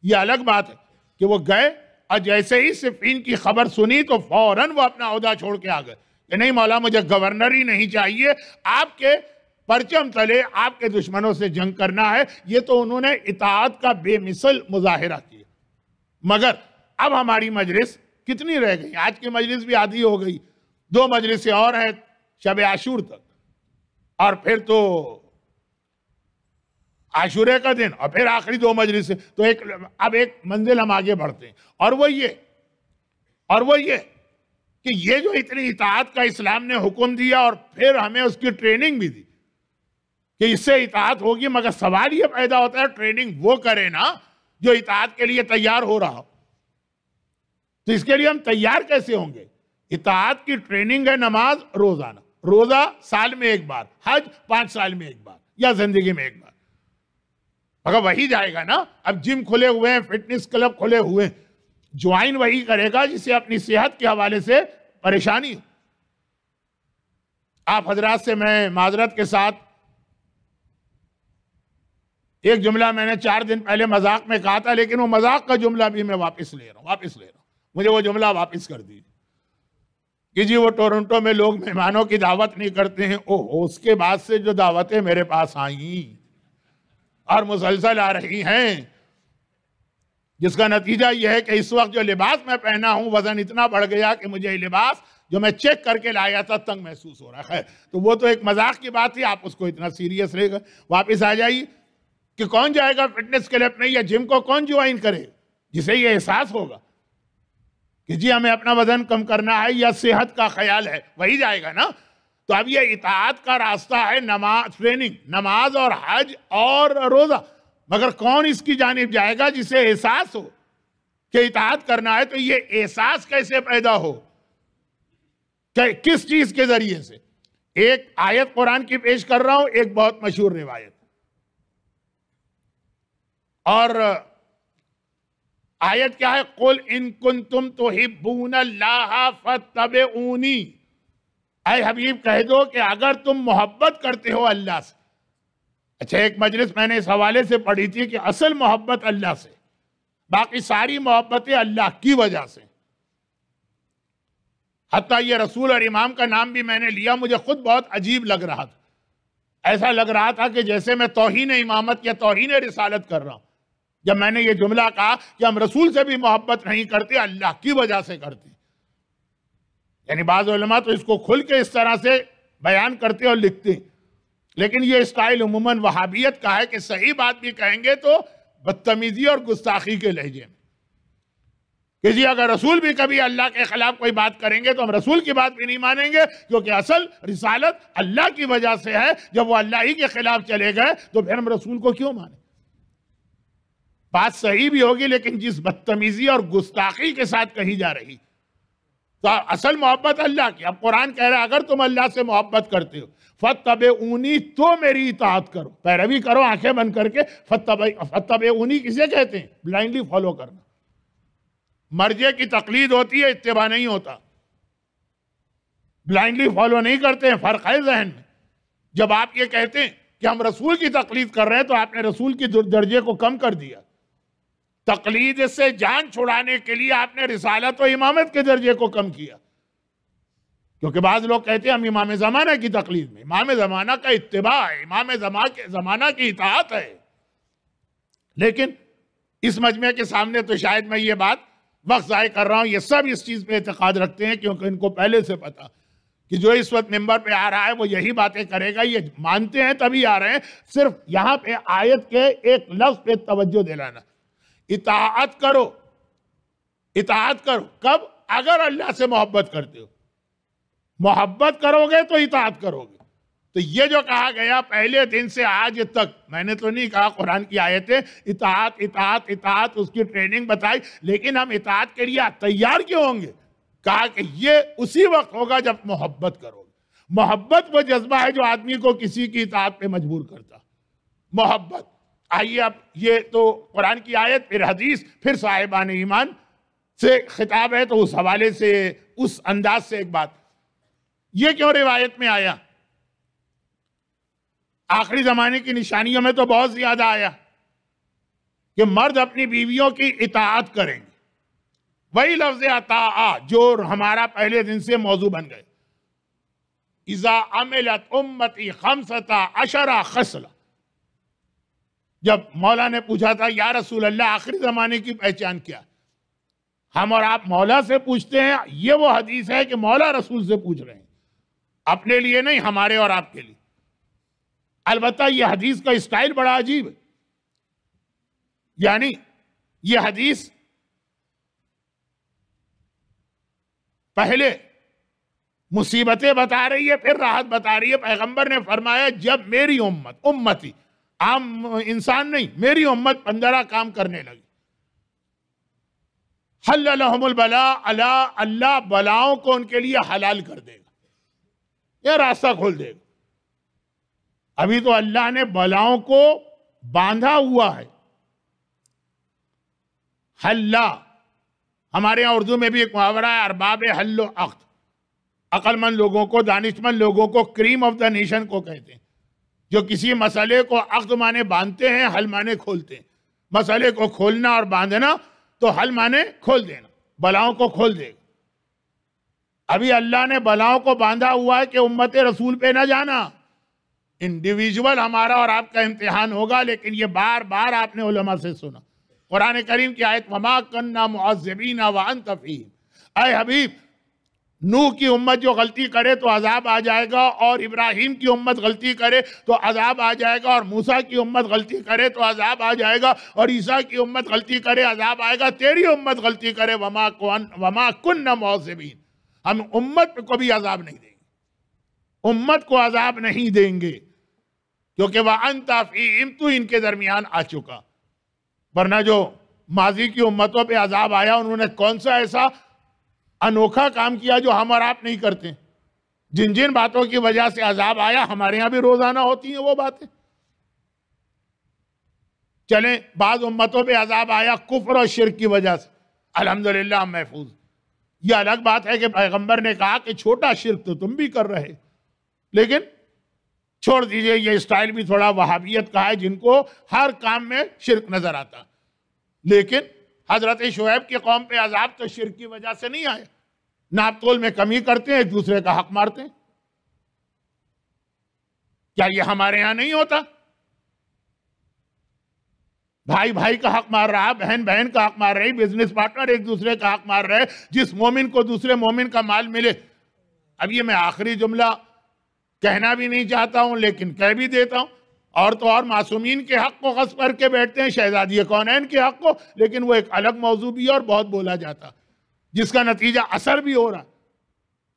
Speaker 1: یہ الگ بات ہے کہ وہ گئے اور جیسے ہی صفین کی خبر سنی تو فوراً وہ اپنا عہدہ چھوڑ کے آ گئے کہ نہیں مولا مجھے گورنر ہی نہیں چاہیے، آپ کے پرچم تلے آپ کے دشمنوں سے جنگ کرنا ہے۔ یہ تو انہوں نے اطاعت کا بے مثل مظاہرہ کیا۔ مگر اب ہماری مجلس کتنی رہ گئی؟ آج کی مجلس بھی آدھی ہو گئی، 2 مجلسیں اور ہیں شب عاشور تک، اور پھر تو عاشورے کا دن، اور پھر آخری 2 مجلسیں، تو اب ایک منزل ہم آگے بڑھتے ہیں، اور وہ یہ کہ یہ جو اتنی اطاعت کا اسلام نے حکم دیا اور پھر ہمیں اس کی ٹریننگ بھی دی کہ اس سے اطاعت ہوگی، مگر سوال یہ پیدا ہوتا ہے ٹریننگ وہ کرے نا جو اطاعت کے لیے تیار ہو رہا، تو اس کے لیے ہم تیار کیسے ہوں گے؟ اطاعت کی ٹریننگ ہے نماز روزانہ، روزہ سال میں 1 بار، حج 5 سال میں 1 بار یا زندگی میں 1 بار، مگر وہی جائے گا نا۔ اب جم کھلے ہوئے ہیں، فٹنس کلب کھلے ہوئے ہیں، جوائن وہی کرے گا جسے اپنی صحت کے حوالے سے پریشانی ہو۔ آپ حضرات سے میں معذرت کے ساتھ ایک جملہ میں نے 4 دن پہلے مذاق میں کہا تھا، لیکن وہ مذاق کا جملہ بھی میں واپس لے رہا ہوں، مجھے وہ جملہ واپس کر دیجیے کہ جی وہ ٹورنٹو میں لوگ مہمانوں کی دعوت نہیں کرتے ہیں، اس کے بعد سے جو دعوتیں میرے پاس آئیں اور مسلسل آ رہی ہیں، جس کا نتیجہ یہ ہے کہ اس وقت جو لباس میں پہنا ہوں وزن اتنا بڑھ گیا کہ مجھے یہ لباس جو میں چیک کر کے لایا تھا تنگ محسوس ہو رہا ہے۔ تو وہ تو ایک مذاق کی بات تھی، آپ اس کو اتنا سیریس لے گئے۔ واپس آ جائیے کہ کون جائے گا فٹنس کلب میں یا جم کو کون جوائن کرے، جسے یہ احساس ہوگا کہ جی ہمیں اپنا وزن کم کرنا ہے یا صحت کا خیال ہے، وہی جائے گا نا۔ تو اب یہ اطاعت کا راستہ ہے ٹریننگ، نماز اور حج اور روزہ، مگر کون اس کی جانب جائے گا جسے احساس ہو کہ اطاعت کرنا ہے؟ تو یہ احساس کیسے پیدا ہو، کہ کس چیز کے ذریعے سے؟ ایک آیت قرآن کی پیش کر رہا ہوں، ایک بہت مشہور روایت، اور آیت کیا ہے؟ قُلْ إِن كُنْتُمْ تُحِبُّونَ اللَّهَ اچھا، ایک مجلس میں نے اس حوالے سے پڑھی تھی کہ اصل محبت اللہ سے، باقی ساری محبتیں اللہ کی وجہ سے. حتیٰ یہ رسول اور امام کا نام بھی میں نے لیا، مجھے خود بہت عجیب لگ رہا تھا. ایسا لگ رہا تھا کہ جیسے میں توہین امامت یا توہین رسالت کر رہا ہوں جب میں نے یہ جملہ کہا کہ ہم رسول سے بھی محبت نہیں کرتے، اللہ کی وجہ سے کرتے. یعنی بعض علماء تو اس کو کھل کے اس طرح سے بیان کرتے اور لکھتے ہیں، لیکن یہ اسٹائل عموماً وہابیت کا ہے کہ صحیح بات بھی کہیں گے تو بدتمیزی اور گستاخی کے لہجے میں کہ جی اگر رسول بھی کبھی اللہ کے خلاف کوئی بات کریں گے تو ہم رسول کی بات بھی نہیں مانیں گے، کیونکہ اصل رسالت اللہ کی وجہ سے ہے. جب وہ اللہ ہی کے خلاف چلے گئے تو پھر ہم رسول کو کیوں مانیں؟ بات صحیح بھی ہوگی لیکن جس بدتمیزی اور گستاخی کے ساتھ کہی جا رہی، تو اصل محبت اللہ کی. اب قرآن کہہ رہا ہے اگر تم اللہ سے محبت کرتے ہو فَاتَّبِعُونِی، تو میری اطاعت کرو، پیروی کرو آنکھیں بند کر کے. فَاتَّبِعُونِی کسے کہتے ہیں؟ بلائنڈلی فالو کرنا. مرجع کی تقلید ہوتی ہے، اتباع نہیں ہوتا. بلائنڈلی فالو نہیں کرتے ہیں، فرق ہے ذہن میں. جب آپ یہ کہتے ہیں کہ ہم رسول کی تقلید کر رہے ہیں تو آپ نے رسول کی درجے کو کم کر دیا. تقلید سے جان چھڑانے کے لیے آپ نے رسالت و امامت کے درجے کو کم کیا. کیونکہ بعض لوگ کہتے ہیں ہم امام زمانہ کی تقلید میں، امام زمانہ کا اتباع ہے، امام زمانہ کی اطاعت ہے. لیکن اس مجمع کے سامنے تو شاید میں یہ بات وقت ضائع کر رہا ہوں، یہ سب اس چیز پہ اعتقاد رکھتے ہیں کیونکہ ان کو پہلے سے پتا کہ جو اس وقت ممبر پہ آ رہا ہے وہ یہی باتیں کرے گا. یہ مانتے ہیں تبھی آ رہے ہیں. صرف یہاں پہ آیت کے ایک لفظ پہ توجہ دلانا، اطاعت کرو. اطاعت کرو کب؟ اگر اللہ سے محبت کرتے ہو. محبت کرو گے تو اطاعت کرو گے. تو یہ جو کہا گیا پہلے دن سے آج تک، میں نے تو نہیں کہا، قرآن کی آیتیں اطاعت اطاعت اطاعت اس کی ٹریننگ بتائی، لیکن ہم اطاعت کے لیے تیار کیوں ہوں گے؟ کہا کہ یہ اسی وقت ہوگا جب محبت کرو گے. محبت وہ جذبہ ہے جو آدمی کو کسی کی اطاعت پہ مجبور کرتا. محبت. آئیے اب یہ تو قرآن کی آیت، پھر حدیث، پھر صاحبان ایمان سے خطاب ہے، تو اس حوالے سے اس انداز سے ایک بات، یہ کیوں روایت میں آیا؟ آخری زمانے کی نشانیوں میں تو بہت زیادہ آیا کہ مرد اپنی بیویوں کی اطاعت کریں گے. وہی لفظ اطاعہ جو ہمارا پہلے دن سے موضوع بن گئے. اذا عملت امتی 15 خصلہ. جب مولا نے پوچھا تھا یا رسول اللہ آخری زمانے کی پہچان کیا، ہم اور آپ مولا سے پوچھتے ہیں. یہ وہ حدیث ہے کہ مولا رسول سے پوچھ رہے ہیں، اپنے لیے نہیں، ہمارے اور آپ کے لیے. البتہ یہ حدیث کا اسٹائل بڑا عجیب ہے. یعنی یہ حدیث پہلے مصیبتیں بتا رہی ہے، پھر راحت بتا رہی ہے. پیغمبر نے فرمایا جب میری امتی، عام انسان نہیں، میری امت 15 کام کرنے لگی، حل لہم البلاء، اللہ بلاؤں کو ان کے لیے حلال کر دے گا، یہ راستہ کھول دے گا. ابھی تو اللہ نے بلاؤں کو باندھا ہوا ہے. حلّا، ہمارے یہاں اردو میں بھی ایک محاورہ ہے، ارباب حل و عقد. عقل مند لوگوں کو، دانشمند لوگوں کو کریم آف دا نیشن کو کہتے ہیں، جو کسی مسئلے کو عقد مانے باندھتے ہیں، حل مانے کھولتے ہیں. مسئلے کو کھولنا اور باندھنا تو حل مانے کھول دینا، بلاؤں کو کھول دے گا. ابھی اللہ نے بلاؤں کو باندھا ہوا ہے کہ امت رسول پہ نہ جانا. انڈیویجول ہمارا اور آپ کا امتحان ہوگا، لیکن یہ بار بار آپ نے علماء سے سنا. قرآن کریم کی آیت وَمَا كُنَّا مُعَذِّبِينَ وَأَنْتَ فِيهِمْ. اے حبیب، نوح کی امت جو غلطی کرے تو عذاب آ جائے گا، اور ابراہیم کی امت غلطی کرے تو عذاب آ جائے گا، اور موسیٰ کی امت غلطی کرے تو عذاب آ جائے گا، اور عیسیٰ کی امت غلطی کرے عذاب آئے گا. تیری امت غلطی کرے وَمَا كُنَّا مُعَذِّبِينَ، ہم امت کو بھی عذاب نہیں دیں گے، امت کو عذاب نہیں دیں گے، کیونکہ وَأَنْتَ فِيهِمْ، تو ان کے درمیان آ چکا. ورنہ جو ماضی کی امتوں پہ عذاب آیا، انہوں نے کون سا ایسا انوکھا کام کیا جو ہم اور آپ نہیں کرتے؟ جن جن باتوں کی وجہ سے عذاب آیا ہمارے ہاں بھی روزانہ ہوتی ہیں وہ باتیں. چلیں، بعض امتوں پہ عذاب آیا کفر اور شرک کی وجہ سے، الحمدللہ ہم محفوظ. یہ الگ بات ہے کہ پیغمبر نے کہا کہ چھوٹا شرک تو تم بھی کر رہے، لیکن چھوڑ دیجئے یہ سٹائل بھی تھوڑا وہابیت کا ہے جن کو ہر کام میں شرک نظر آتا، لیکن حضرت شعیب کی قوم پہ عذاب تو شرک کی وجہ سے نہیں آئے، ناپ تول میں کمی کرتے ہیں، ایک دوسرے کا حق مارتے ہیں۔ کیا یہ ہمارے ہاں نہیں ہوتا؟ بھائی بھائی کا حق مار رہا، بہن بہن کا حق مار رہی، بزنس پارٹنر ایک دوسرے کا حق مار رہے، جس مومن کو دوسرے مومن کا مال ملے۔ اب یہ میں آخری جملہ کہنا بھی نہیں چاہتا ہوں لیکن کہہ بھی دیتا ہوں، اور تو اور معصومین کے حق کو غصب کر کے بیٹھتے ہیں، شہزادی کونین کے حق کو، لیکن وہ ایک الگ موضوع بھی ہے اور بہت بولا جاتا، جس کا نتیجہ اثر بھی ہو رہا۔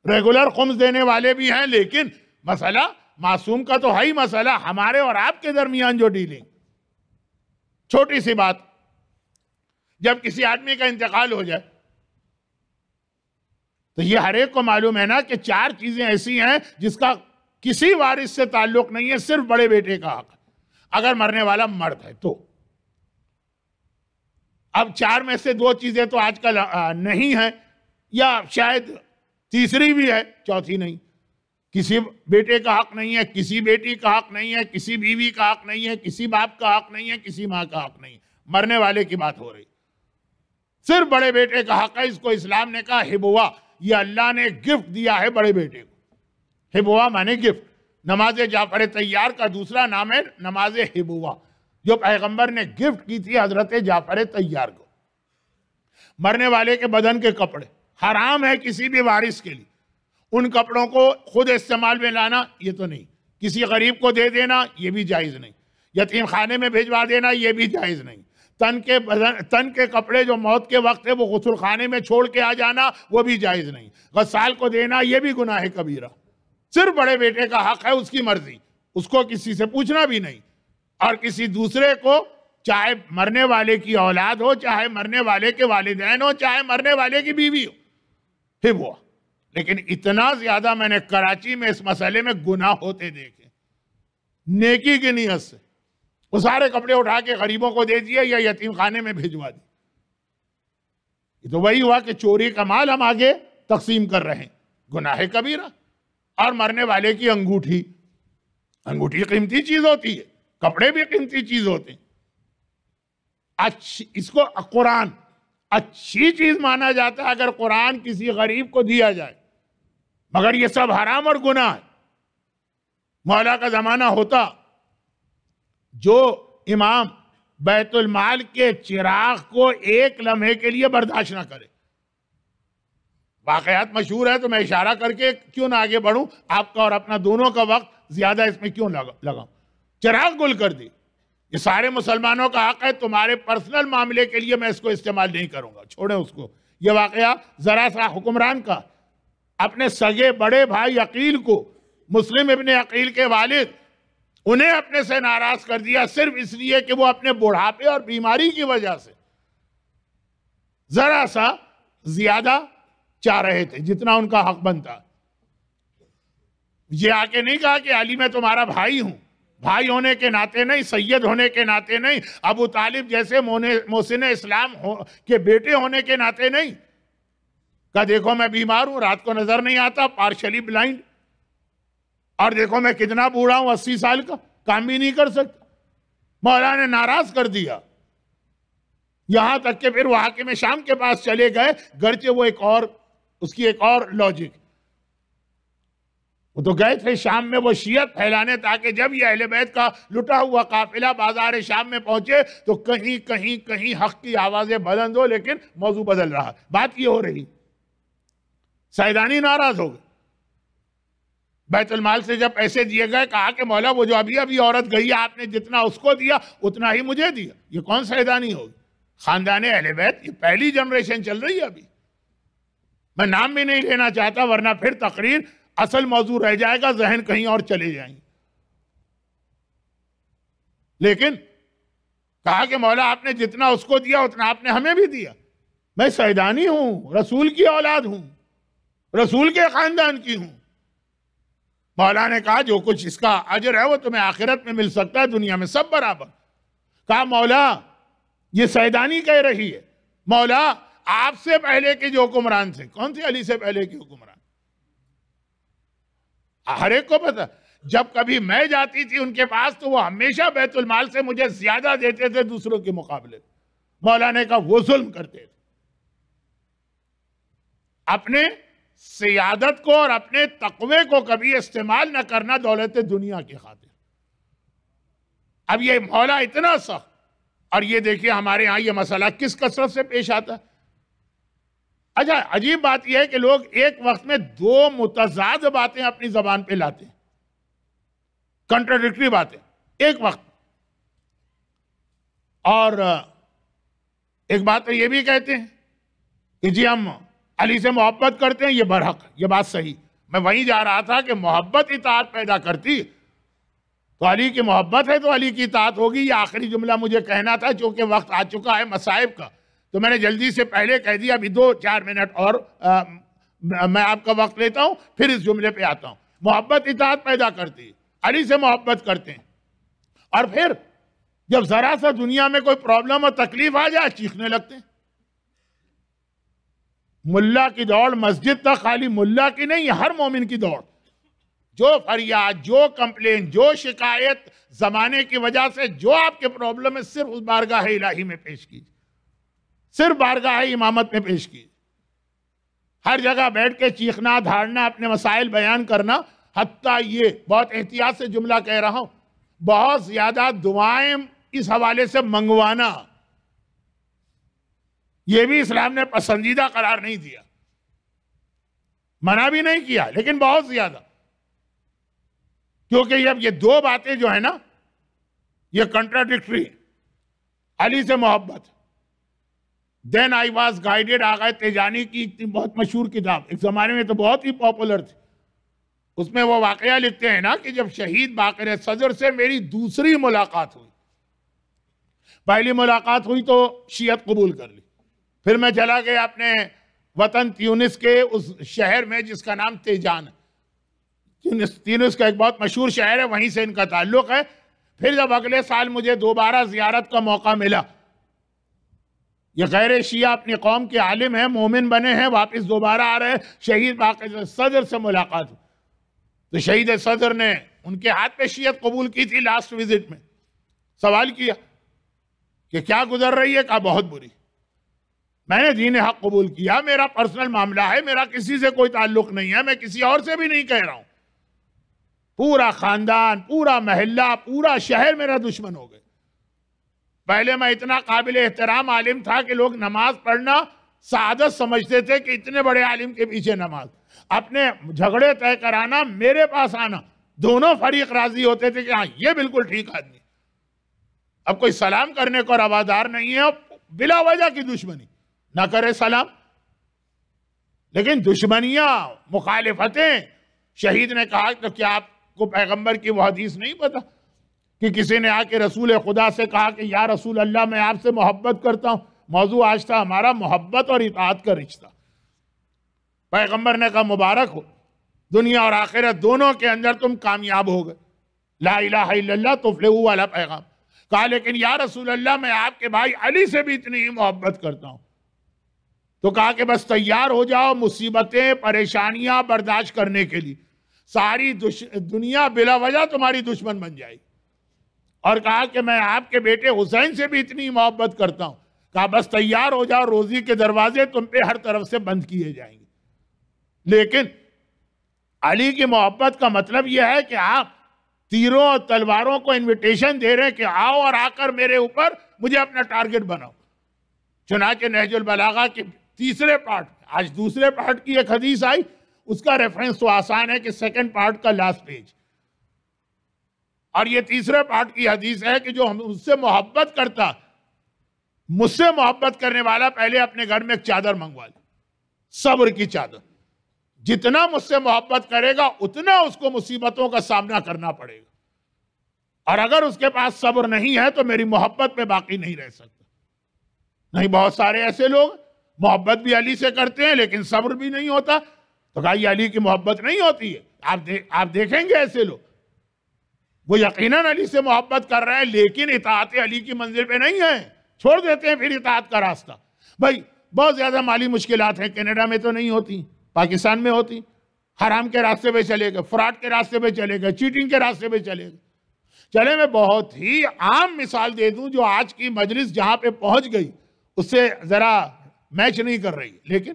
Speaker 1: ریگولر خمس دینے والے بھی ہیں، لیکن مسئلہ معصوم کا تو ہے ہی مسئلہ، ہمارے اور آپ کے درمیان جو ڈیلنگ۔ چھوٹی سی بات، جب کسی آدمی کا انتقال ہو جائے تو یہ ہر ایک کو معلوم ہے نا کہ 4 چیزیں ایسی ہیں جس کا کسی وارث سے تعلق نہیں ہے، صرف بڑے بیٹے کا حق ہے، اگر مرنے والا مرد ہے تو۔ اب 4 میں سے 2 چیزیں تو آج کل نہیں ہیں، یا شاید تیسری بھی ہے، چوتھی نہیں۔ کسی بیٹے کا حق نہیں ہے، کسی بیٹی کا حق نہیں ہے، کسی بیوی کا حق نہیں ہے، کسی باپ کا حق نہیں ہے، کسی ماں کا حق نہیں ہے، مرنے والے کی بات ہو رہی۔ صرف بڑے بیٹے کا حق ہے، اس کو اسلام نے کہا ہبوا، یہ اللہ نے گفٹ دیا ہے بڑے بیٹے کو۔ ہبوا مانے گفٹ۔ نماز جعفر طیار کا دوسرا نام ہے نماز ہبوا، جو پیغمبر نے گفٹ کی تھی حضرت جعفر طیار کو۔ مرنے والے کے بدن کے کپڑے حرام ہے کسی بھی وارث کے لیے، ان کپڑوں کو خود استعمال میں لانا یہ تو نہیں، کسی غریب کو دے دینا یہ بھی جائز نہیں، یتیم خانے میں بھیجوا دینا یہ بھی جائز نہیں، تن کے کپڑے جو موت کے وقت ہے وہ غسل خانے میں چھوڑ کے آ جانا وہ بھی جائز نہیں، غسال کو دینا یہ بھی گناہ کبیرہ۔ صرف بڑے بیٹے کا حق ہے، اس کی مرضی، اس کو کسی سے پوچھنا بھی نہیں، اور کسی دوسرے کو، چاہے مرنے والے کی اولاد ہو، چاہے مرنے والے کے والدین ہو، چاہے مرنے والے کی بیوی ہو، پھر وہ۔ لیکن اتنا زیادہ میں نے کراچی میں اس مسئلے میں گناہ ہوتے دیکھے، نیکی کی نیت سے وہ سارے کپڑے اٹھا کے غریبوں کو دے دیے یا یتیم خانے میں بھیجوا دی۔ یہ تو وہی ہوا کہ چوری کا مال ہم آگے تقسیم کر رہے ہیں، گناہ کبیرہ۔ اور مرنے والے کی انگوٹھی قیمتی چیز ہوتی ہے، کپڑے بھی قیمتی چیز ہوتے ہیں۔ اس کو قرآن اچھی چیز مانا جاتا ہے اگر قرآن کسی غریب کو دیا جائے، مگر یہ سب حرام اور گناہ ہے۔ مولا کا زمانہ ہوتا، جو امام بیت المال کے چراغ کو ایک لمحے کے لیے برداشت نہ کرے، واقعات مشہور ہے تو میں اشارہ کر کے کیوں نہ آگے بڑھوں، آپ کا اور اپنا دونوں کا وقت زیادہ اس میں کیوں لگاؤں۔ چراغ گل کر دی، یہ سارے مسلمانوں کا حق ہے، تمہارے پرسنل معاملے کے لیے میں اس کو استعمال نہیں کروں گا، چھوڑیں اس کو۔ یہ واقعہ ذرا سا حکمران کا اپنے سگے بڑے بھائی عقیل کو، مسلم ابن عقیل کے والد، انہیں اپنے سے ناراض کر دیا، صرف اس لیے کہ وہ اپنے بڑھاپے اور بیماری کی وجہ سے ذرا سا زیادہ چاہ رہے تھے جتنا ان کا حق بنتا۔ یہ آ کے نہیں کہا کہ علی میں تمہارا بھائی ہوں، بھائی ہونے کے ناطے نہیں، سید ہونے کے ناطے نہیں، ابو طالب جیسے محسن اسلام کے بیٹے ہونے کے ناطے نہیں، کہا دیکھو میں بیمار ہوں، رات کو نظر نہیں آتا، پارشلی بلائنڈ، اور دیکھو میں کتنا بوڑھا ہوں، 80 سال کا، کام بھی نہیں کر سکتا۔ مولا نے ناراض کر دیا، یہاں تک کہ پھر وہ حاکم شام کے پاس چلے گئے، گرچہ وہ اس کی ایک اور لاجک، وہ تو گئے تھے شام میں وہ شیعت پھیلانے، تاکہ جب یہ اہل بیت کا لٹا ہوا قافلہ بازار شام میں پہنچے تو کہیں حق کی آوازیں بلند ہو، لیکن موضوع بدل رہا، بات یہ ہو رہی۔ سیدانی ناراض ہو گئے، بیت المال سے جب پیسے دیے گئے کہا کہ مولا وہ جو ابھی عورت گئی آپ نے جتنا اس کو دیا اتنا ہی مجھے دیا، یہ کون سیدانی ہوگی؟ خاندان اہل بیت، یہ پہلی جنریشن چل رہی ہے ابھی، میں نام بھی نہیں لینا چاہتا ورنہ پھر تقریر اصل موضوع رہ جائے گا، ذہن کہیں اور چلے جائیں گے۔ لیکن کہا کہ مولا آپ نے جتنا اس کو دیا اتنا آپ نے ہمیں بھی دیا، میں سیدانی ہوں، رسول کی اولاد ہوں، رسول کے خاندان کی ہوں۔ مولا نے کہا جو کچھ اس کا اجر ہے وہ تمہیں آخرت میں مل سکتا ہے، دنیا میں سب برابر۔ کہا مولا یہ سیدانی کہہ رہی ہے، مولا آپ سے پہلے کے جو حکمران تھے، کون تھے؟ علی سے پہلے کے حکمران، ہر ایک کو پتا، جب کبھی میں جاتی تھی ان کے پاس تو وہ ہمیشہ بیت المال سے مجھے زیادہ دیتے تھے دوسروں کے مقابلے. مولانا کا وہ ظلم کرتے تھے. اپنے سیادت کو اور اپنے تقوی کو کبھی استعمال نہ کرنا دولت دنیا کی خاطر. اب یہ مولا اتنا سخت، اور یہ دیکھیے ہمارے ہاں یہ مسئلہ کس کثرت سے پیش آتا ہے. اچھا عجیب بات یہ ہے کہ لوگ ایک وقت میں دو متضاد باتیں اپنی زبان پہ لاتے ہیں، کنٹراڈکٹری باتیں ایک وقت. اور ایک بات تو یہ بھی کہتے ہیں کہ جی ہم علی سے محبت کرتے ہیں، یہ برحق، یہ بات صحیح. میں وہیں جا رہا تھا کہ محبت اطاعت پیدا کرتی، تو علی کی محبت ہے تو علی کی اطاعت ہوگی. یہ آخری جملہ مجھے کہنا تھا چونکہ وقت آ چکا ہے مصائب کا، تو میں نے جلدی سے پہلے کہہ دیا. ابھی 2-4 منٹ اور میں آپ کا وقت لیتا ہوں، پھر اس جملے پہ آتا ہوں. محبت اطاعت پیدا کرتی، علی سے محبت کرتے ہیں، اور پھر جب ذرا سا دنیا میں کوئی پرابلم اور تکلیف آ جائے چیخنے لگتے ہیں. ملا کی دوڑ مسجد تک خالی ملا کی نہیں، ہر مومن کی دوڑ. جو فریاد، جو کمپلین، جو شکایت زمانے کی وجہ سے جو آپ کے پرابلم ہے، صرف اس بارگاہ الہی میں پیش کیجیے، صرف بارگاہ امامت میں پیش کیجیے. ہر جگہ بیٹھ کے چیخنا، دھاڑنا، اپنے مسائل بیان کرنا، حتیٰ یہ بہت احتیاط سے جملہ کہہ رہا ہوں، بہت زیادہ دعائیں اس حوالے سے منگوانا، یہ بھی اسلام نے پسندیدہ قرار نہیں دیا، منع بھی نہیں کیا، لیکن بہت زیادہ. کیونکہ اب یہ دو باتیں جو ہیں نا یہ کنٹراڈکٹری. علی سے محبت. دین آئی واز گائیڈڈ، آغا تیجانی کی بہت مشہور کتاب، ایک زمانے میں تو بہت ہی پاپولر تھی. اس میں وہ واقعہ لکھتے ہیں نا کہ جب شہید باقر صدر سے میری دوسری ملاقات ہوئی. پہلی ملاقات ہوئی تو شیعت قبول کر لی، پھر میں چلا گیا اپنے وطن تیونس کے اس شہر میں جس کا نام تیجان ہے. تیونس کا ایک بہت مشہور شہر ہے، وہیں سے ان کا تعلق ہے. پھر جب اگلے سال مجھے دوبارہ زیارت کا موقع ملا، یہ غیر شیعہ اپنی قوم کے عالم ہیں، مومن بنے ہیں، واپس دوبارہ آ رہے ہیں، شہید باقر صدر سے ملاقات ہوئی. تو شہید صدر نے ان کے ہاتھ پہ شیعت قبول کی تھی لاسٹ وزٹ میں. سوال کیا کہ کیا گزر رہی ہے؟ کہا بہت بری. میں نے دین حق قبول کیا، میرا پرسنل معاملہ ہے، میرا کسی سے کوئی تعلق نہیں ہے، میں کسی اور سے بھی نہیں کہہ رہا ہوں. پورا خاندان، پورا محلہ، پورا شہر میرا دشمن ہو گئے. پہلے میں اتنا قابل احترام عالم تھا کہ لوگ نماز پڑھنا سعادت سمجھتے تھے کہ اتنے بڑے عالم کے پیچھے نماز. اپنے جھگڑے طے کرانا، میرے پاس آنا، دونوں فریق راضی ہوتے تھے کہ ہاں یہ بالکل ٹھیک آدمی. اب کوئی سلام کرنے کو روادار نہیں ہے، بلا وجہ کی دشمنی، نہ کرے سلام. لیکن دشمنیاں، مخالفتیں. شہید نے کہا تو کیا آپ کو پیغمبر کی وہ حدیث نہیں پتا کہ کسی نے آ کے رسول خدا سے کہا کہ یا رسول اللہ میں آپ سے محبت کرتا ہوں. موضوع آج تھا ہمارا محبت اور اطاعت کا رشتہ. پیغمبر نے کہا مبارک ہو، دنیا اور آخرت دونوں کے اندر تم کامیاب ہو گئے، لا الہ الا اللہ تفلحوا والا پیغام. کہا لیکن یا رسول اللہ میں آپ کے بھائی علی سے بھی اتنی ہی محبت کرتا ہوں. تو کہا کہ بس تیار ہو جاؤ مصیبتیں، پریشانیاں برداشت کرنے کے لیے، ساری دنیا بلا وجہ تمہاری دشمن بن جائے گی. اور کہا کہ میں آپ کے بیٹے حسین سے بھی اتنی محبت کرتا ہوں. کہا بس تیار ہو جاؤ، روزی کے دروازے تم پہ ہر طرف سے بند کیے جائیں گے. لیکن علی کی محبت کا مطلب یہ ہے کہ آپ تیروں اور تلواروں کو انویٹیشن دے رہے ہیں کہ آؤ اور آ کر میرے اوپر مجھے اپنا ٹارگٹ بناؤ. چنانچہ نہج البلاغہ کے تیسرے پارٹ، آج دوسرے پارٹ کی ایک حدیث آئی، اس کا ریفرنس تو آسان ہے کہ سیکنڈ پارٹ کا لاسٹ پیج. اور یہ تیسرے پارٹ کی حدیث ہے کہ جو مجھ سے محبت کرتا، مجھ سے محبت کرنے والا پہلے اپنے گھر میں ایک چادر منگوا لے، صبر کی چادر. جتنا مجھ سے محبت کرے گا اتنا اس کو مصیبتوں کا سامنا کرنا پڑے گا. اور اگر اس کے پاس صبر نہیں ہے تو میری محبت پہ باقی نہیں رہ سکتا. نہیں، بہت سارے ایسے لوگ محبت بھی علی سے کرتے ہیں لیکن صبر بھی نہیں ہوتا. تو کہا یہ علی کی محبت نہیں ہوتی ہے. آپ دیکھیں گے ایسے لوگ، وہ یقیناً علی سے محبت کر رہے ہیں لیکن اطاعت علی کی منزل پہ نہیں ہیں، چھوڑ دیتے ہیں پھر اطاعت کا راستہ. بھائی بہت زیادہ مالی مشکلات ہیں، کینیڈا میں تو نہیں ہوتی، پاکستان میں ہوتی. حرام کے راستے پہ چلے گئے، فراڈ کے راستے پہ چلے گئے، چیٹنگ کے راستے پہ چلے گئے. چلے میں بہت ہی عام مثال دے دوں جو آج کی مجلس جہاں پہ پہنچ گئی اس سے ذرا میچ نہیں کر رہی، لیکن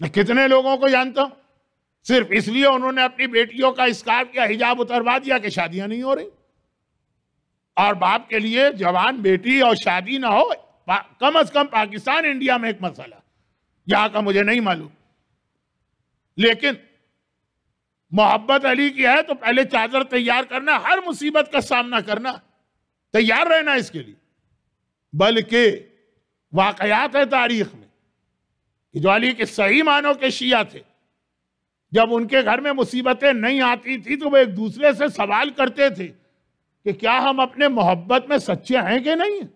Speaker 1: میں کتنے لوگوں کو جانتا ہوں صرف اس لیے انہوں نے اپنی بیٹیوں کا اسکارف یا حجاب اتروا دیا کہ شادیاں نہیں ہو رہی. اور باپ کے لیے جوان بیٹی اور شادی نہ ہو کم از کم پاکستان انڈیا میں ایک مسئلہ، یہاں کا مجھے نہیں معلوم. لیکن محبت علی کی ہے تو پہلے چادر تیار کرنا، ہر مصیبت کا سامنا کرنا، تیار رہنا اس کے لیے. بلکہ واقعات ہے تاریخ میں کہ جو علی کے صحیح معنوں کے شیعہ تھے، جب ان کے گھر میں مصیبتیں نہیں آتی تھی تو وہ ایک دوسرے سے سوال کرتے تھے کہ کیا ہم اپنے محبت میں سچے ہیں کہ نہیں ہیں.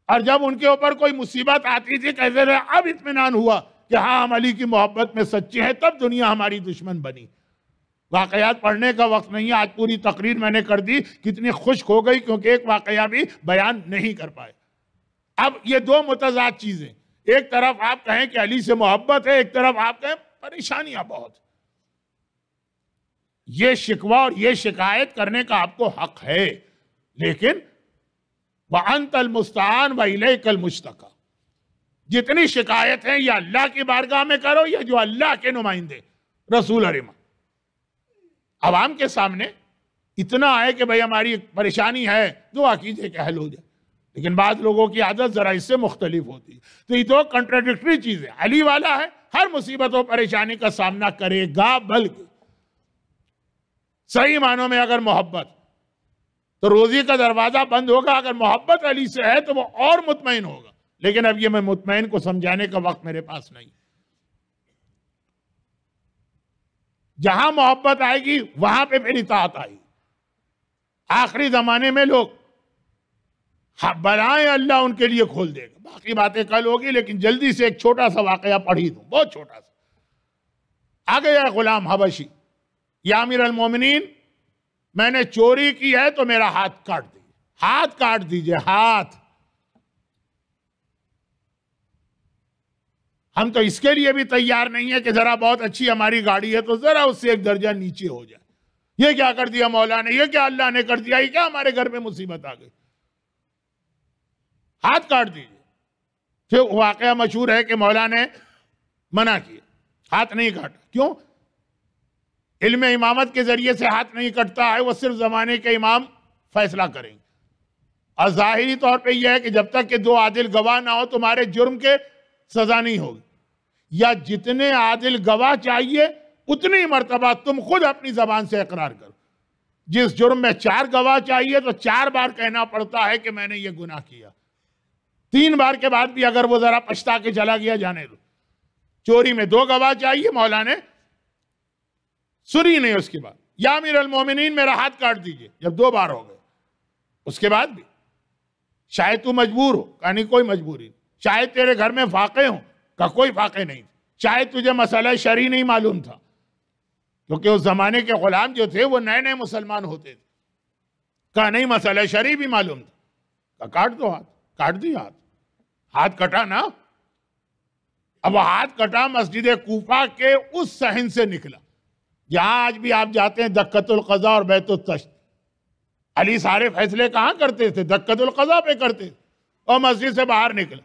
Speaker 1: اور جب ان کے اوپر کوئی مصیبت آتی تھی کہتے تھے اب اطمینان ہوا کہ ہاں ہم علی کی محبت میں سچے ہیں، تب دنیا ہماری دشمن بنی. واقعات پڑھنے کا وقت نہیں ہے، آج پوری تقریر میں نے کر دی، کتنی خشک ہو گئی کیونکہ ایک واقعہ بھی بیان نہیں کر پائے. اب یہ دو متضاد چیزیں، ایک طرف آپ کہیں کہ علی سے محبت ہے، ایک طرف آپ کہیں پریشانیاں بہت. یہ شکوہ اور یہ شکایت کرنے کا آپ کو حق ہے، لیکن وَأَنْتَ الْمُسْتَعَانُ وَإِلَيْكَ الْمُشْتَكَى. جتنی شکایت ہیں یا اللہ کی بارگاہ میں کرو یا جو اللہ کے نمائندے رسول ارمہ عوام کے سامنے اتنا ہے کہ بھئی ہماری پریشانی ہے، دعا کیجئے کہ حل ہو جائے. لیکن بعض لوگوں کی عادت ذرا اس سے مختلف ہوتی ہے. تو یہ دو کنٹراڈکٹری چیزیں، علی والا ہے ہر مصیبت و پریشانی کا سامنا کرے گا، بلکہ صحیح معنوں میں اگر محبت تو روزی کا دروازہ بند ہوگا، اگر محبت علی سے ہے تو وہ اور مطمئن ہوگا. لیکن اب یہ میں مطمئن کو سمجھانے کا وقت میرے پاس نہیں. جہاں محبت آئے گی وہاں پہ پھر اطاعت آئے گی. آخری زمانے میں لوگ بلائیں اللہ ان کے لیے کھول دے گا. باقی باتیں کل ہوگی، لیکن جلدی سے ایک چھوٹا سا واقعہ پڑھی دوں، بہت چھوٹا سا. آ گیا غلام حبشی، یا امیر المومنین میں نے چوری کی ہے تو میرا ہاتھ کاٹ دیجیے. ہاتھ کاٹ دیجیے، ہاتھ. ہم تو اس کے لیے بھی تیار نہیں ہے کہ ذرا بہت اچھی ہماری گاڑی ہے تو ذرا اس سے ایک درجہ نیچے ہو جائے. یہ کیا کر دیا مولا نے، یہ کیا اللہ نے کر دیا، یہ کیا ہمارے گھر میں مصیبت آ گئی. ہاتھ کاٹ دیجیے. پھر واقعہ مشہور ہے کہ مولا نے منع کیا، ہاتھ نہیں کاٹا. کیوں؟ علم امامت کے ذریعے سے ہاتھ نہیں کٹتا ہے، وہ صرف زمانے کے امام فیصلہ کریں گے. اور ظاہری طور پہ یہ ہے کہ جب تک کہ دو عادل گواہ نہ ہو تمہارے جرم کے سزا نہیں ہوگی. یا جتنے عادل گواہ چاہیے اتنی مرتبہ تم خود اپنی زبان سے اقرار کرو. جس جرم میں 4 گواہ چاہیے تو 4 بار کہنا پڑتا ہے کہ میں نے یہ گناہ کیا. 3 بار کے بعد بھی اگر وہ ذرا پچھتا کے چلا گیا جانے دو. چوری میں 2 گواہ چاہیے، مولا نے سنی نہیں. اس کے بعد یا امیر المومنین میرا ہاتھ کاٹ دیجئے، جب 2 بار ہو گئے. اس کے بعد بھی شاید تو مجبور ہو، کہا نہیں کوئی مجبوری نہیں. شاید تیرے گھر میں فاقے ہوں، کہا کوئی فاقے نہیں. شاید تجھے مسئلہ شرعی نہیں معلوم تھا، کیونکہ اس زمانے کے غلام جو تھے وہ نئے نئے مسلمان ہوتے تھے. کہا نہیں مسئلہ شرعی بھی معلوم تھا. کہا کاٹ دو ہاتھ. کاٹ دی ہاتھ. ہاتھ کٹا نا. اب وہ ہاتھ کٹا مسجد کوفہ کے اس صحن سے نکلا جہاں آج بھی آپ جاتے ہیں دکت القضاء اور بیت التشت. علی سارے فیصلے کہاں کرتے تھے؟ دکت القضاء پہ کرتے تھے. اور مسجد سے باہر نکلا.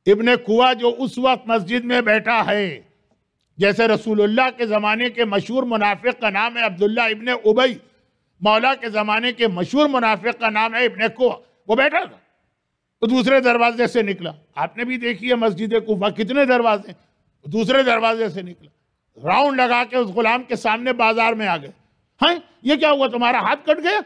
Speaker 1: ابن کوہ جو اس وقت مسجد میں بیٹھا ہے، جیسے رسول اللہ کے زمانے کے مشہور منافق کا نام ہے عبداللہ ابن ابی، مولا کے زمانے کے مشہور منافق کا نام ہے ابن کوہ، وہ بیٹھا تھا. تو دوسرے دروازے سے نکلا. آپ نے بھی دیکھی ہے مسجد کوفہ کتنے دروازے، دوسرے دروازے سے نکلا. راؤنڈ لگا کے اس غلام کے سامنے بازار میں آ گئے. ہاں یہ کیا ہوا، تمہارا ہاتھ کٹ گیا؟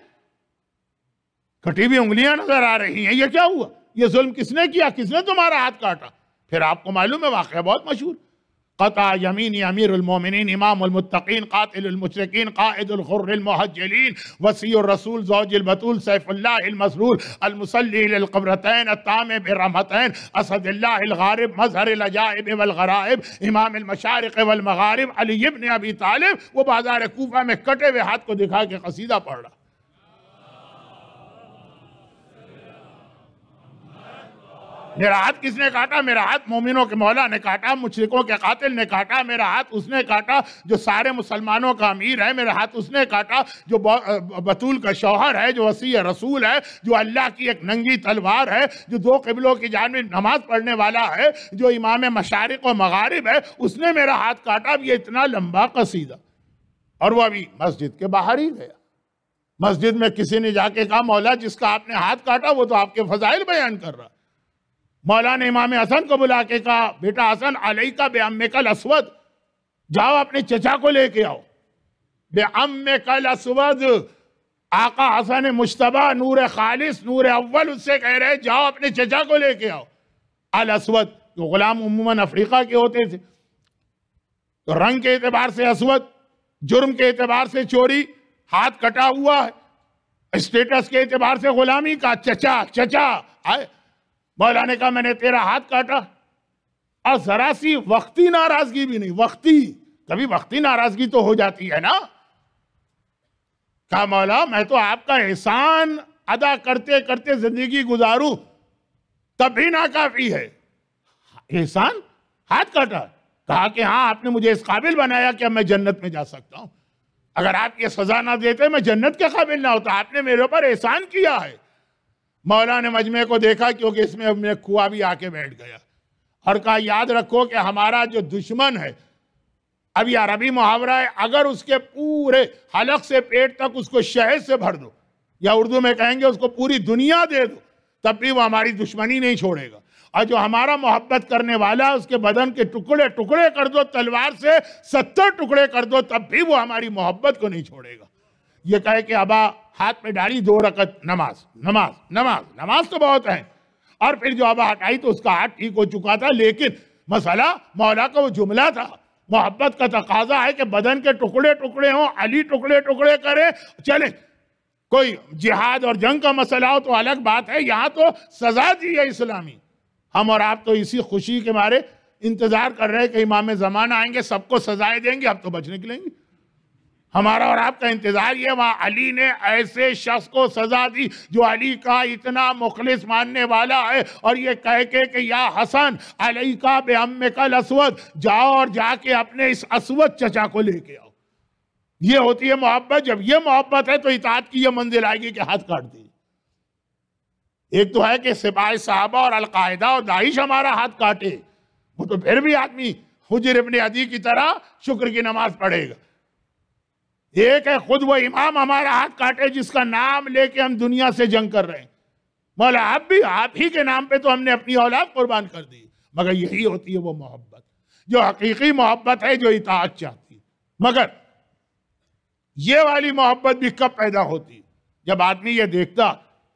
Speaker 1: کٹی ہوئی انگلیاں نظر آ رہی ہیں، یہ کیا ہوا؟ یہ ظلم کس نے کیا؟ کس نے تمہارا ہاتھ کاٹا؟ پھر آپ کو معلوم ہے واقعہ بہت مشہور. قطع یمینی امیر المومنین امام المتقین قاتل المشرکین قائد الغر المحجلین وصی الرسول زوج البتول سیف اللہ المسرور المصلی للقبرتین التام برحمتین اسد اللہ الغارب مظہر العجائب والغرائب امام المشارق والمغارب علی ابن ابی طالب. وہ بازار کوفہ میں کٹے ہوئے ہاتھ کو دکھا کے قصیدہ پڑھ رہا. میرا ہاتھ کس نے کاٹا؟ میرا ہاتھ مومنوں کے مولا نے کاٹا، مشرکوں کے قاتل نے کاٹا۔ میرا ہاتھ اس نے کاٹا جو سارے مسلمانوں کا امیر ہے۔ میرا ہاتھ اس نے کاٹا جو بطول کا شوہر ہے، جو وصی رسول ہے، جو اللہ کی ایک ننگی تلوار ہے، جو دو قبلوں کی جانب نماز پڑھنے والا ہے، جو امام مشارق و مغارب ہے، اس نے میرا ہاتھ کاٹا۔ اب یہ اتنا لمبا قصیدہ، اور وہ ابھی مسجد کے باہر ہی گیا۔ مسجد میں کسی نے جا کے کہا مولا جس کا آپ نے ہاتھ کاٹا وہ تو آپ کے فضائل بیان کر رہا۔ مولا نے امام حسن کو بلا کے کہا بیٹا حسن علیکا بعمک الاسود، جاؤ اپنے چچا کو لے کے آؤ۔ بعمک الاسود، آقا حسن مجتبیٰ نور خالص نور اول اس سے کہہ رہے جاؤ اپنے چچا کو لے کے آؤ۔ الاسود، جو غلام عموماً افریقہ کے ہوتے تھے، تو رنگ کے اعتبار سے اسود، جرم کے اعتبار سے چوری، ہاتھ کٹا ہوا ہے، اسٹیٹس کے اعتبار سے غلامی کا چچا چچا آئے۔ مولا نے کہا میں نے تیرا ہاتھ کاٹا، اور ذرا سی وقتی ناراضگی بھی نہیں، وقتی، کبھی وقتی ناراضگی تو ہو جاتی ہے نا۔ کہا مولا میں تو آپ کا احسان ادا کرتے کرتے زندگی گزاروں تب بھی ناکافی ہے۔ احسان؟ ہاتھ کاٹا؟ کہا کہ ہاں آپ نے مجھے اس قابل بنایا کہ اب میں جنت میں جا سکتا ہوں۔ اگر آپ یہ سزا نہ دیتے میں جنت کے قابل نہ ہوتا، آپ نے میرے اوپر احسان کیا ہے۔ مولا نے مجمع کو دیکھا کیونکہ اس میں کھوا بھی آ کے بیٹھ گیا، اور کہا یاد رکھو کہ ہمارا جو دشمن ہے، اب یہ عربی محاورہ ہے، اگر اس کے پورے حلق سے پیٹ تک اس کو شہد سے بھر دو، یا اردو میں کہیں گے اس کو پوری دنیا دے دو، تب بھی وہ ہماری دشمنی نہیں چھوڑے گا۔ اور جو ہمارا محبت کرنے والا اس کے بدن کے ٹکڑے ٹکڑے کر دو، تلوار سے 70 ٹکڑے کر دو، تب بھی وہ ہماری محبت کو نہیں چھوڑے گا۔ یہ کہے کہ ابا ہاتھ میں ڈالی 2 رکعت نماز نماز نماز نماز تو بہت ہے، اور پھر جو ابا ہٹائی تو اس کا ہاتھ ٹھیک ہو چکا تھا، لیکن مسئلہ مولا کا وہ جملہ تھا، محبت کا تقاضا ہے کہ بدن کے ٹکڑے ٹکڑے ہوں، علی ٹکڑے ٹکڑے کرے چلے۔ کوئی جہاد اور جنگ کا مسئلہ ہو تو الگ بات ہے، یہاں تو سزا دی ہے اسلامی۔ ہم اور آپ تو اسی خوشی کے مارے انتظار کر رہے ہیں کہ امام زمانہ آئیں گے، سب کو سزائے دیں گے، اب تو بچ نکلیں گے۔ ہمارا اور آپ کا انتظار یہ، وہاں علی نے ایسے شخص کو سزا دی جو علی کا اتنا مخلص ماننے والا ہے، اور یہ کہہ کے کہ یا حسن علیکا بعمک الاسود، جاؤ اور جا کے اپنے اس اسود چچا کو لے کے آؤ۔ یہ ہوتی ہے محبت۔ جب یہ محبت ہے تو اطاعت کی یہ منزل آئے گی کہ ہاتھ کاٹ دی۔ ایک تو ہے کہ سپاہی صحابہ اور القاعدہ اور داعش ہمارا ہاتھ کاٹے، وہ تو پھر بھی آدمی حجر ابن عدی کی طرح شکر کی نماز پڑھے گا۔ ایک ہے خود وہ امام ہمارا ہاتھ کاٹے جس کا نام لے کے ہم دنیا سے جنگ کر رہے ہیں۔ مولا آپ ہی کے نام پہ تو ہم نے اپنی اولاد قربان کر دی، مگر یہی ہوتی ہے وہ محبت جو حقیقی محبت ہے، جو اطاعت چاہتی ہے۔ مگر یہ والی محبت بھی کب پیدا ہوتی؟ جب آدمی یہ دیکھتا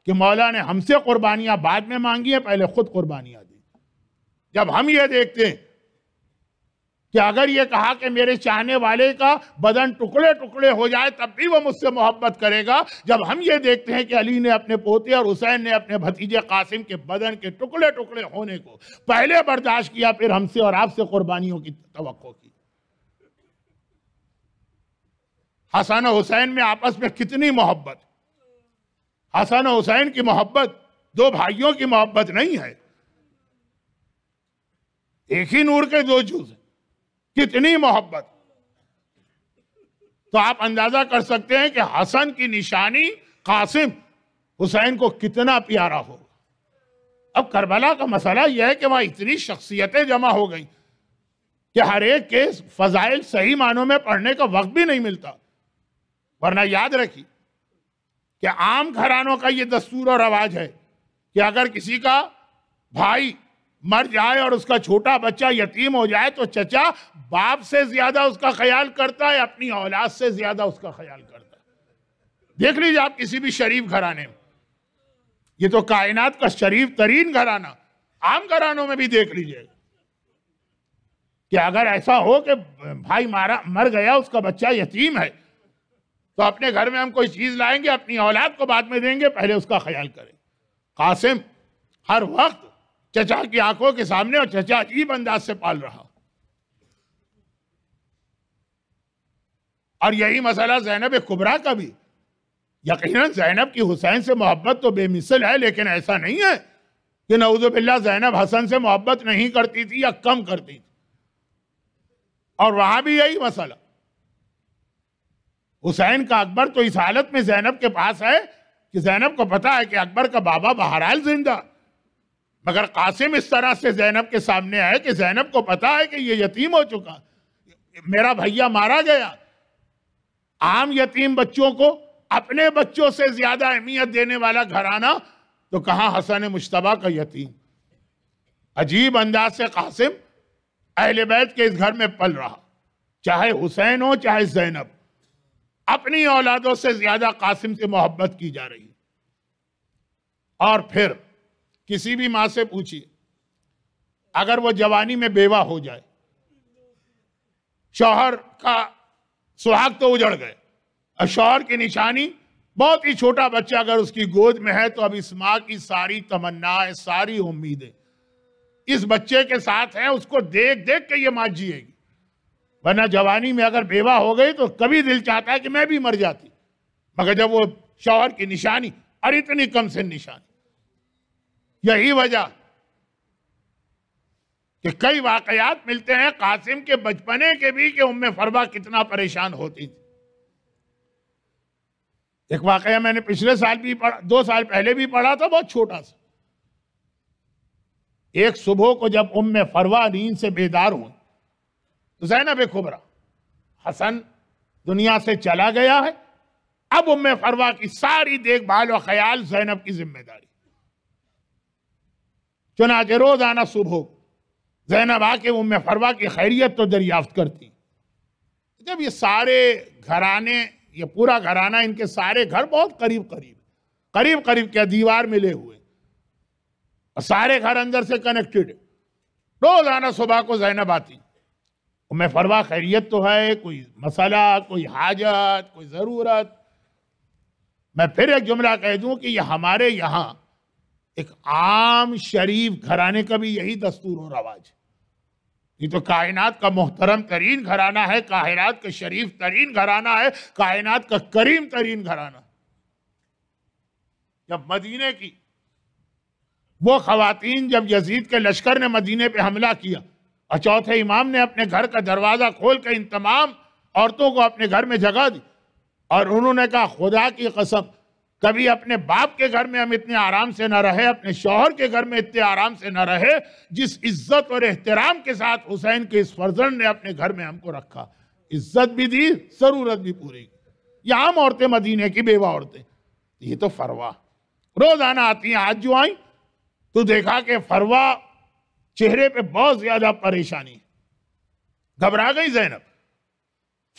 Speaker 1: کہ مولا نے ہم سے قربانیاں بعد میں مانگی ہیں، پہلے خود قربانیاں دی۔ جب ہم یہ دیکھتے ہیں کہ اگر یہ کہا کہ میرے چاہنے والے کا بدن ٹکڑے ٹکڑے ہو جائے تب بھی وہ مجھ سے محبت کرے گا، جب ہم یہ دیکھتے ہیں کہ علی نے اپنے پوتے اور حسین نے اپنے بھتیجے قاسم کے بدن کے ٹکڑے ٹکڑے ہونے کو پہلے برداشت کیا، پھر ہم سے اور آپ سے قربانیوں کی توقع کی۔ حسن و حسین میں آپس میں کتنی محبت، حسن و حسین کی محبت 2 بھائیوں کی محبت نہیں ہے، ایک ہی نور کے 2 جز ہیں، کتنی محبت۔ تو آپ اندازہ کر سکتے ہیں کہ حسن کی نشانی قاسم حسین کو کتنا پیارا ہوگا۔ اب کربلا کا مسئلہ یہ ہے کہ وہاں اتنی شخصیتیں جمع ہو گئیں کہ ہر ایک کے فضائل صحیح معنوں میں پڑھنے کا وقت بھی نہیں ملتا، ورنہ یاد رکھیے کہ عام گھرانوں کا یہ دستور اور رواج ہے کہ اگر کسی کا بھائی مر جائے اور اس کا چھوٹا بچہ یتیم ہو جائے تو چچا باپ سے زیادہ اس کا خیال کرتا ہے، اپنی اولاد سے زیادہ اس کا خیال کرتا ہے۔ دیکھ لیجیے آپ کسی بھی شریف گھرانے میں، یہ تو کائنات کا شریف ترین گھرانہ، عام گھرانوں میں بھی دیکھ لیجیے کہ اگر ایسا ہو کہ بھائی مر گیا، اس کا بچہ یتیم ہے، تو اپنے گھر میں ہم کوئی چیز لائیں گے، اپنی اولاد کو بعد میں دیں گے، پہلے اس کا خیال کریں۔ قاسم ہر وقت چچا کی آنکھوں کے سامنے، اور چچا عجیب انداز سے پال رہا۔ اور یہی مسئلہ زینب کبریٰ کا بھی، یقیناً زینب کی حسین سے محبت تو بے مثل ہے، لیکن ایسا نہیں ہے کہ نعوذ باللہ زینب حسن سے محبت نہیں کرتی تھی یا کم کرتی تھی، اور وہاں بھی یہی مسئلہ۔ حسین کا اکبر تو اس حالت میں زینب کے پاس ہے کہ زینب کو پتا ہے کہ اکبر کا بابا بہرحال زندہ، مگر قاسم اس طرح سے زینب کے سامنے آئے کہ زینب کو پتا ہے کہ یہ یتیم ہو چکا، میرا بھیا مارا گیا۔ عام یتیم بچوں کو اپنے بچوں سے زیادہ اہمیت دینے والا گھرانہ، تو کہاں حسن مجتبیٰ کا یتیم۔ عجیب انداز سے قاسم اہل بیت کے اس گھر میں پل رہا، چاہے حسین ہو چاہے زینب، اپنی اولادوں سے زیادہ قاسم سے محبت کی جا رہی۔ اور پھر کسی بھی ماں سے پوچھیے، اگر وہ جوانی میں بیوہ ہو جائے، شوہر کا سہاگ تو اجڑ گئے، اور شوہر کی نشانی بہت ہی چھوٹا بچہ اگر اس کی گود میں ہے، تو اب اس ماں کی ساری تمنائیں، ساری امیدیں اس بچے کے ساتھ ہیں، اس کو دیکھ دیکھ کے یہ ماں جیے گی۔ ورنہ جوانی میں اگر بیوہ ہو گئی تو کبھی دل چاہتا ہے کہ میں بھی مر جاتی، مگر جب وہ شوہر کی نشانی، اور اتنی کم سے نشانی۔ یہی وجہ کہ کئی واقعات ملتے ہیں قاسم کے بچپنے کے بھی کہ ام فروا کتنا پریشان ہوتی تھی۔ ایک واقعہ میں نے پچھلے سال بھی پڑھا، 2 سال پہلے بھی پڑھا تھا، بہت چھوٹا سا۔ ایک صبح کو جب ام فروا نیند سے بیدار ہوئی تو زینب کبریٰ، حسن دنیا سے چلا گیا ہے، اب ام فروا کی ساری دیکھ بھال و خیال زینب کی ذمہ داری۔ چنانچہ روزانہ صبح زینب آ کے ام فروا کی خیریت تو دریافت کرتی۔ جب یہ سارے گھرانے، یہ پورا گھرانہ، ان کے سارے گھر بہت قریب کیا دیوار ملے ہوئے، اور سارے گھر اندر سے کنیکٹڈ۔ روزانہ صبح کو زینب آتی، ام فروا خیریت تو ہے، کوئی مسئلہ، کوئی حاجت، کوئی ضرورت؟ میں پھر ایک جملہ کہہ دوں کہ یہ ہمارے یہاں ایک عام شریف گھرانے کا بھی یہی دستور و رواج ہے۔ یہ تو کائنات کا محترم ترین گھرانہ ہے، کائنات کا شریف ترین گھرانہ ہے، کائنات کا کریم ترین گھرانہ۔ جب مدینے کی وہ خواتین، جب یزید کے لشکر نے مدینے پہ حملہ کیا اور چوتھے امام نے اپنے گھر کا دروازہ کھول کے ان تمام عورتوں کو اپنے گھر میں جگہ دی، اور انہوں نے کہا خدا کی قسم کبھی اپنے باپ کے گھر میں ہم اتنے آرام سے نہ رہے، اپنے شوہر کے گھر میں اتنے آرام سے نہ رہے، جس عزت اور احترام کے ساتھ حسین کے اس فرزند نے اپنے گھر میں ہم کو رکھا، عزت بھی دی، ضرورت بھی پوری کی۔ یہ عام عورتیں، مدینے کی بیوہ عورتیں، یہ تو فروا روزانہ آتی ہیں۔ آج جو آئیں تو دیکھا کہ فروا چہرے پہ بہت زیادہ پریشانی، گھبرا گئی زینب۔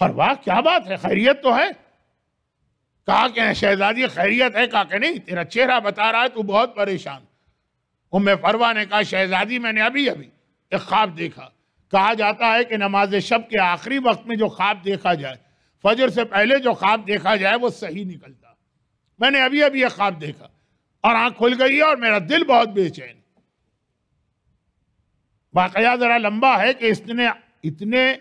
Speaker 1: فروا کیا بات ہے، خیریت تو ہے؟ کہا کہ شہزادی خیریت ہے؟ کہا کہ نہیں، تیرا چہرہ بتا رہا ہے تو بہت پریشان۔ ام فروا نے کہا شہزادی میں نے ابھی ایک خواب دیکھا۔ کہا جاتا ہے کہ نماز شب کے آخری وقت میں جو خواب دیکھا جائے، فجر سے پہلے جو خواب دیکھا جائے وہ صحیح نکلتا۔ میں نے ابھی ایک خواب دیکھا اور آنکھ کھل گئی اور میرا دل بہت بے چین۔ واقعہ ذرا لمبا ہے کہ اتنے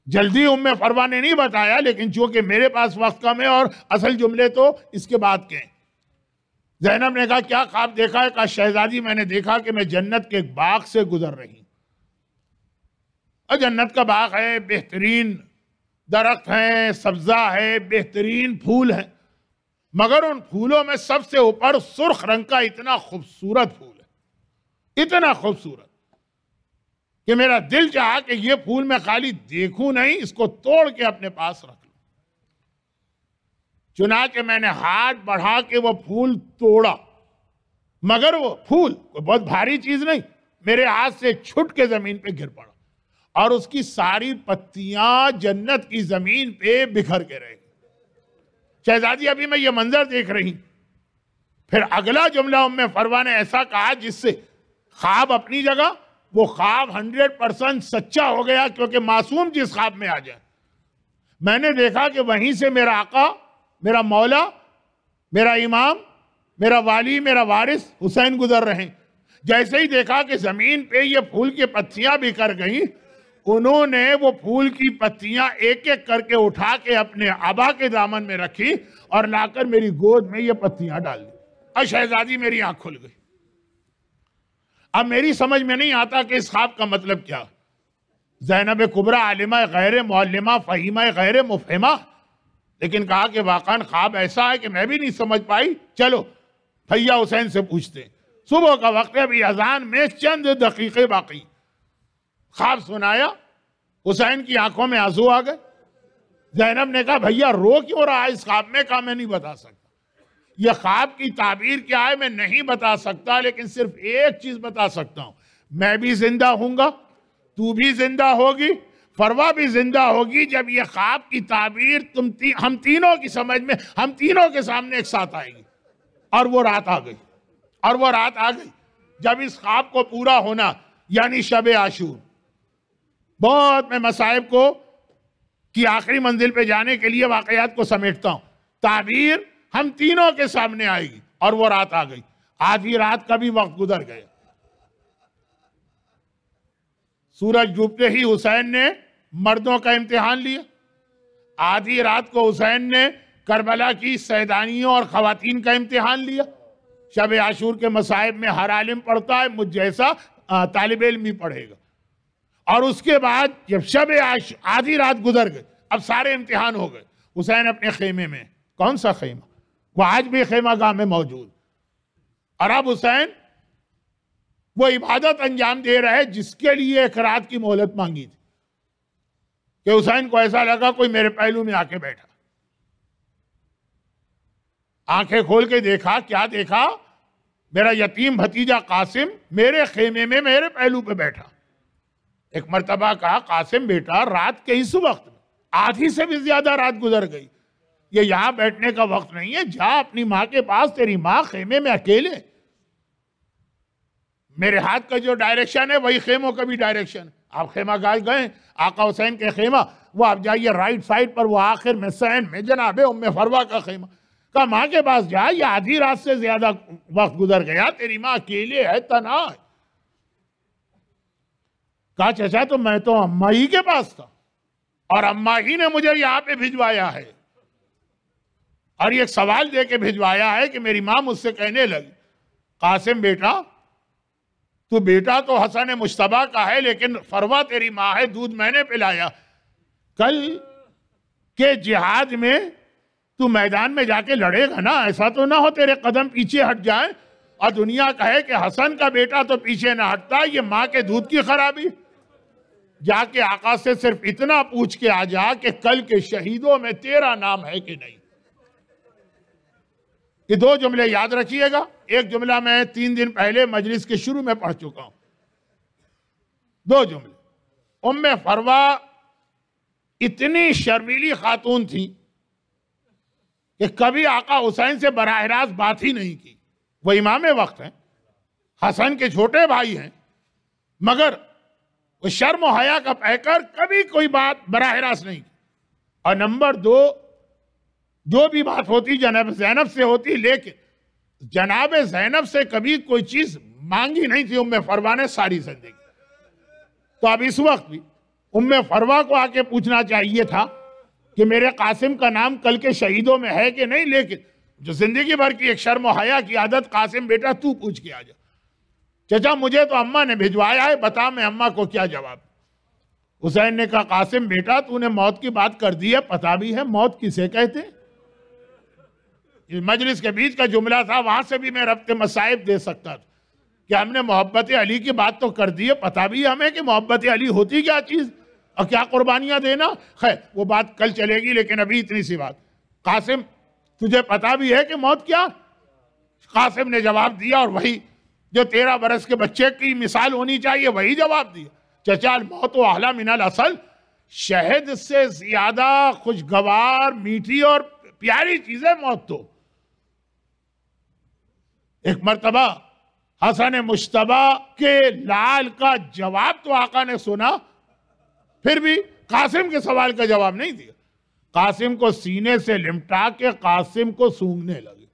Speaker 1: جلدی ام فروا نے نہیں بتایا، لیکن چونکہ میرے پاس وقت کم ہے اور اصل جملے تو اس کے بعد کے ہیں۔ زینب نے کہا کیا خواب دیکھا ہے؟ کہا شہزادی میں نے دیکھا کہ میں جنت کے ایک باغ سے گزر رہی ہوں، اور جنت کا باغ ہے، بہترین درخت ہیں، سبزہ ہے، بہترین پھول ہیں، مگر ان پھولوں میں سب سے اوپر سرخ رنگ کا اتنا خوبصورت پھول ہے، اتنا خوبصورت کہ میرا دل چاہا کہ یہ پھول میں خالی دیکھوں نہیں، اس کو توڑ کے اپنے پاس رکھ لوں۔ چنانچہ میں نے ہاتھ بڑھا کے وہ پھول توڑا، مگر وہ پھول کوئی بہت بھاری چیز نہیں، میرے ہاتھ سے چھٹ کے زمین پہ گر پڑا، اور اس کی ساری پتیاں جنت کی زمین پہ بکھر کے رہ گئی۔ شہزادی ابھی میں یہ منظر دیکھ رہی، پھر اگلا جملہ ام فروا نے ایسا کہا جس سے خواب اپنی جگہ، وہ خواب 100% سچا ہو گیا، کیونکہ معصوم جس خواب میں آ جائے۔ میں نے دیکھا کہ وہیں سے میرا آقا، میرا مولا، میرا امام، میرا والی، میرا وارث حسین گزر رہے ہیں۔ جیسے ہی دیکھا کہ زمین پہ یہ پھول کی پتیاں بکھر گئیں، انہوں نے وہ پھول کی پتیاں ایک ایک کر کے اٹھا کے اپنے آبا کے دامن میں رکھی اور لا کر میری گود میں یہ پتیاں ڈال دی، اور شہزادی میری آنکھ کھل گئی۔ اب میری سمجھ میں نہیں آتا کہ اس خواب کا مطلب کیا. زینب کبریٰ عالمہ غیر معلمہ فہیمہ غیر مفہمہ، لیکن کہا کہ واقعاً خواب ایسا ہے کہ میں بھی نہیں سمجھ پائی. چلو بھیا حسین سے پوچھتے ہیں. صبح کا وقت ہے، ابھی اذان میں چند دقیقے باقی. خواب سنایا، حسین کی آنکھوں میں آنسو آ گئے. زینب نے کہا بھیا رو کیوں رہا ہے اس خواب میں؟ کہا میں نہیں بتا سکتا. یہ خواب کی تعبیر کیا ہے میں نہیں بتا سکتا، لیکن صرف ایک چیز بتا سکتا ہوں، میں بھی زندہ ہوں گا، تو بھی زندہ ہوگی، فروا بھی زندہ ہوگی. جب یہ خواب کی تعبیر ہم تینوں کی سمجھ میں، ہم تینوں کے سامنے ایک ساتھ آئے گی. اور وہ رات آ گئی، اور وہ رات آ گئی جب اس خواب کو پورا ہونا، یعنی شب عاشور. بہت میں مصائب کی آخری منزل پہ جانے کے لیے واقعات کو سمیٹتا ہوں. تعبیر ہم تینوں کے سامنے آئے گی، اور وہ رات آ گئی. آدھی رات کا بھی وقت گزر گیا. سورج ڈوبتے ہی حسین نے مردوں کا امتحان لیا. آدھی رات کو حسین نے کربلا کی سیدانیوں اور خواتین کا امتحان لیا. شب عاشور کے مصائب میں ہر عالم پڑھتا ہے، مجھ جیسا طالب علم بھی پڑھے گا. اور اس کے بعد جب آدھی رات گزر گئی، اب سارے امتحان ہو گئے. حسین اپنے خیمے میں. کون سا خیمہ؟ وہ آج بھی خیمہ گاہ میں موجود. اور اب حسین وہ عبادت انجام دے رہے جس کے لیے ایک رات کی مہلت مانگی تھی. کہ حسین کو ایسا لگا کوئی میرے پہلو میں آ کے بیٹھا. آنکھیں کھول کے دیکھا، کیا دیکھا؟ میرا یتیم بھتیجا قاسم میرے خیمے میں میرے پہلو پہ بیٹھا. ایک مرتبہ کہا قاسم بیٹا رات کے اس وقت میں آدھی سے بھی زیادہ رات گزر گئی، یہ یہاں بیٹھنے کا وقت نہیں ہے، جا اپنی ماں کے پاس، تیری ماں خیمے میں اکیلے. میرے ہاتھ کا جو ڈائریکشن ہے وہی خیموں کا بھی ڈائریکشن. آپ خیمہ گاہ گئے، آقا حسین کے خیمہ، وہ آپ جائیے رائٹ سائڈ پر، وہ آخر میں سین میں جناب ام فروا کا خیمہ. کہا ماں کے پاس جا، یہ آدھی رات سے زیادہ وقت گزر گیا، تیری ماں اکیلے ہے، تنہا ہے. کہا چچا تو میں تو اماں ہی کے پاس تھا، اور اماں ہی نے مجھے یہاں پہ بھجوایا ہے، اور یہ سوال دے کے بھجوایا ہے کہ میری ماں مجھ سے کہنے لگی قاسم بیٹا تو حسن مجتبیٰ کا ہے، لیکن فروا تیری ماں ہے، دودھ میں نے پلایا. کل کے جہاد میں تو میدان میں جا کے لڑے گا نا، ایسا تو نہ ہو تیرے قدم پیچھے ہٹ جائیں اور دنیا کہے کہ حسن کا بیٹا تو پیچھے نہ ہٹتا، یہ ماں کے دودھ کی خرابی. جا کے آقا سے صرف اتنا پوچھ کے آ جا کہ کل کے شہیدوں میں تیرا نام ہے کہ نہیں. یہ دو جملے یاد رکھیے گا. ایک جملہ میں 3 دن پہلے مجلس کے شروع میں پڑھ چکا ہوں. 2 جملے. ام فروا اتنی شرمیلی خاتون تھی کہ کبھی آقا حسین سے براہ راست بات ہی نہیں کی. وہ امام وقت ہیں، حسن کے چھوٹے بھائی ہیں، مگر وہ شرم و حیا کا پہ کر کبھی کوئی بات براہ راست نہیں کی. اور نمبر 2، جو بھی بات ہوتی جناب زینب سے ہوتی، لیکن جناب زینب سے کبھی کوئی چیز مانگی نہیں تھی ام فروا نے ساری زندگی. تو اب اس وقت بھی ام فروا کو آ کے پوچھنا چاہیے تھا کہ میرے قاسم کا نام کل کے شہیدوں میں ہے کہ نہیں، لیکن جو زندگی بھر کی ایک شرم و حیا کی عادت، قاسم بیٹا تو پوچھ کے آ جا. چچا مجھے تو اماں نے بھجوایا ہے، بتا میں اماں کو کیا جواب. حسین نے کہا قاسم بیٹا تو نے موت کی بات کر دی ہے، پتا بھی ہے موت کسے کہتے ہیں. مجلس کے بیچ کا جملہ تھا، وہاں سے بھی میں ربط مصائب دے سکتا تھا کہ ہم نے محبت علی کی بات تو کر دی ہے، پتا بھی ہمیں کہ محبت علی ہوتی کیا چیز اور کیا قربانیاں دینا. خیر وہ بات کل چلے گی، لیکن ابھی اتنی سی بات. قاسم تجھے پتا بھی ہے کہ موت کیا؟ قاسم نے جواب دیا، اور وہی جو 13 برس کے بچے کی مثال ہونی چاہیے وہی جواب دیا. چچا الموت احلی من الاصل، شہد سے زیادہ خوشگوار، میٹھی اور پیاری چیز ہے موت. تو ایک مرتبہ حسن مجتبیٰ کے لال کا جواب تو آقا نے سنا، پھر بھی قاسم کے سوال کا جواب نہیں دیا. قاسم کو سینے سے لمٹا کے قاسم کو سونگنے لگے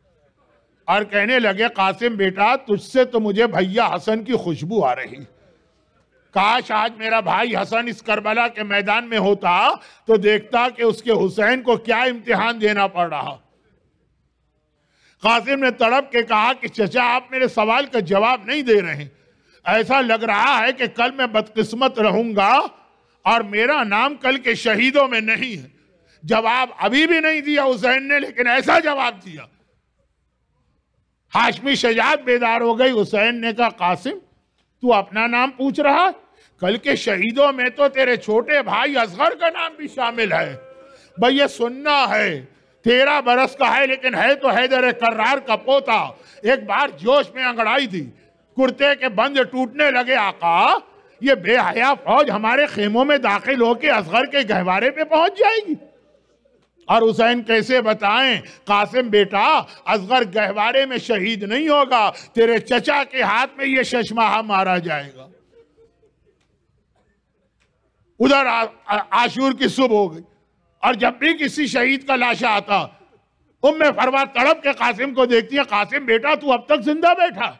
Speaker 1: اور کہنے لگے قاسم بیٹا تجھ سے تو مجھے بھیا حسن کی خوشبو آ رہی. کاش آج میرا بھائی حسن اس کربلا کے میدان میں ہوتا تو دیکھتا کہ اس کے حسین کو کیا امتحان دینا پڑ رہا. قاسم نے تڑپ کے کہا کہ چچا آپ میرے سوال کا جواب نہیں دے رہے ہیں. ایسا لگ رہا ہے کہ کل میں بدقسمت رہوں گا اور میرا نام کل کے شہیدوں میں نہیں ہے۔ جواب ابھی بھی نہیں دیا حسین نے، لیکن ایسا جواب دیا۔ ہاشمی شجاعت بیدار ہو گئی۔ حسین نے کہا قاسم تو اپنا نام پوچھ رہا، کل کے شہیدوں میں تو تیرے چھوٹے بھائی اصغر کا نام بھی شامل ہے۔ بھئی یہ سننا ہے، 13 برس کا ہے لیکن ہے تو حیدر کرار کا پوتا۔ ایک بار جوش میں انگڑائی دی، کرتے کے بند ٹوٹنے لگے۔ آقا یہ بے حیا فوج ہمارے خیموں میں داخل ہو کے اصغر کے گہوارے پہ پہنچ جائے گی؟ اور حسین کیسے بتائیں؟ قاسم بیٹا اصغر گہوارے میں شہید نہیں ہوگا، تیرے چچا کے ہاتھ میں یہ ششماہا مارا جائے گا۔ ادھر عاشور کی صبح ہو گئی، اور جب بھی کسی شہید کا لاشا آتا فروہ تڑپ کے قاسم کو دیکھتی ہے، قاسم بیٹا تو اب تک زندہ بیٹھا۔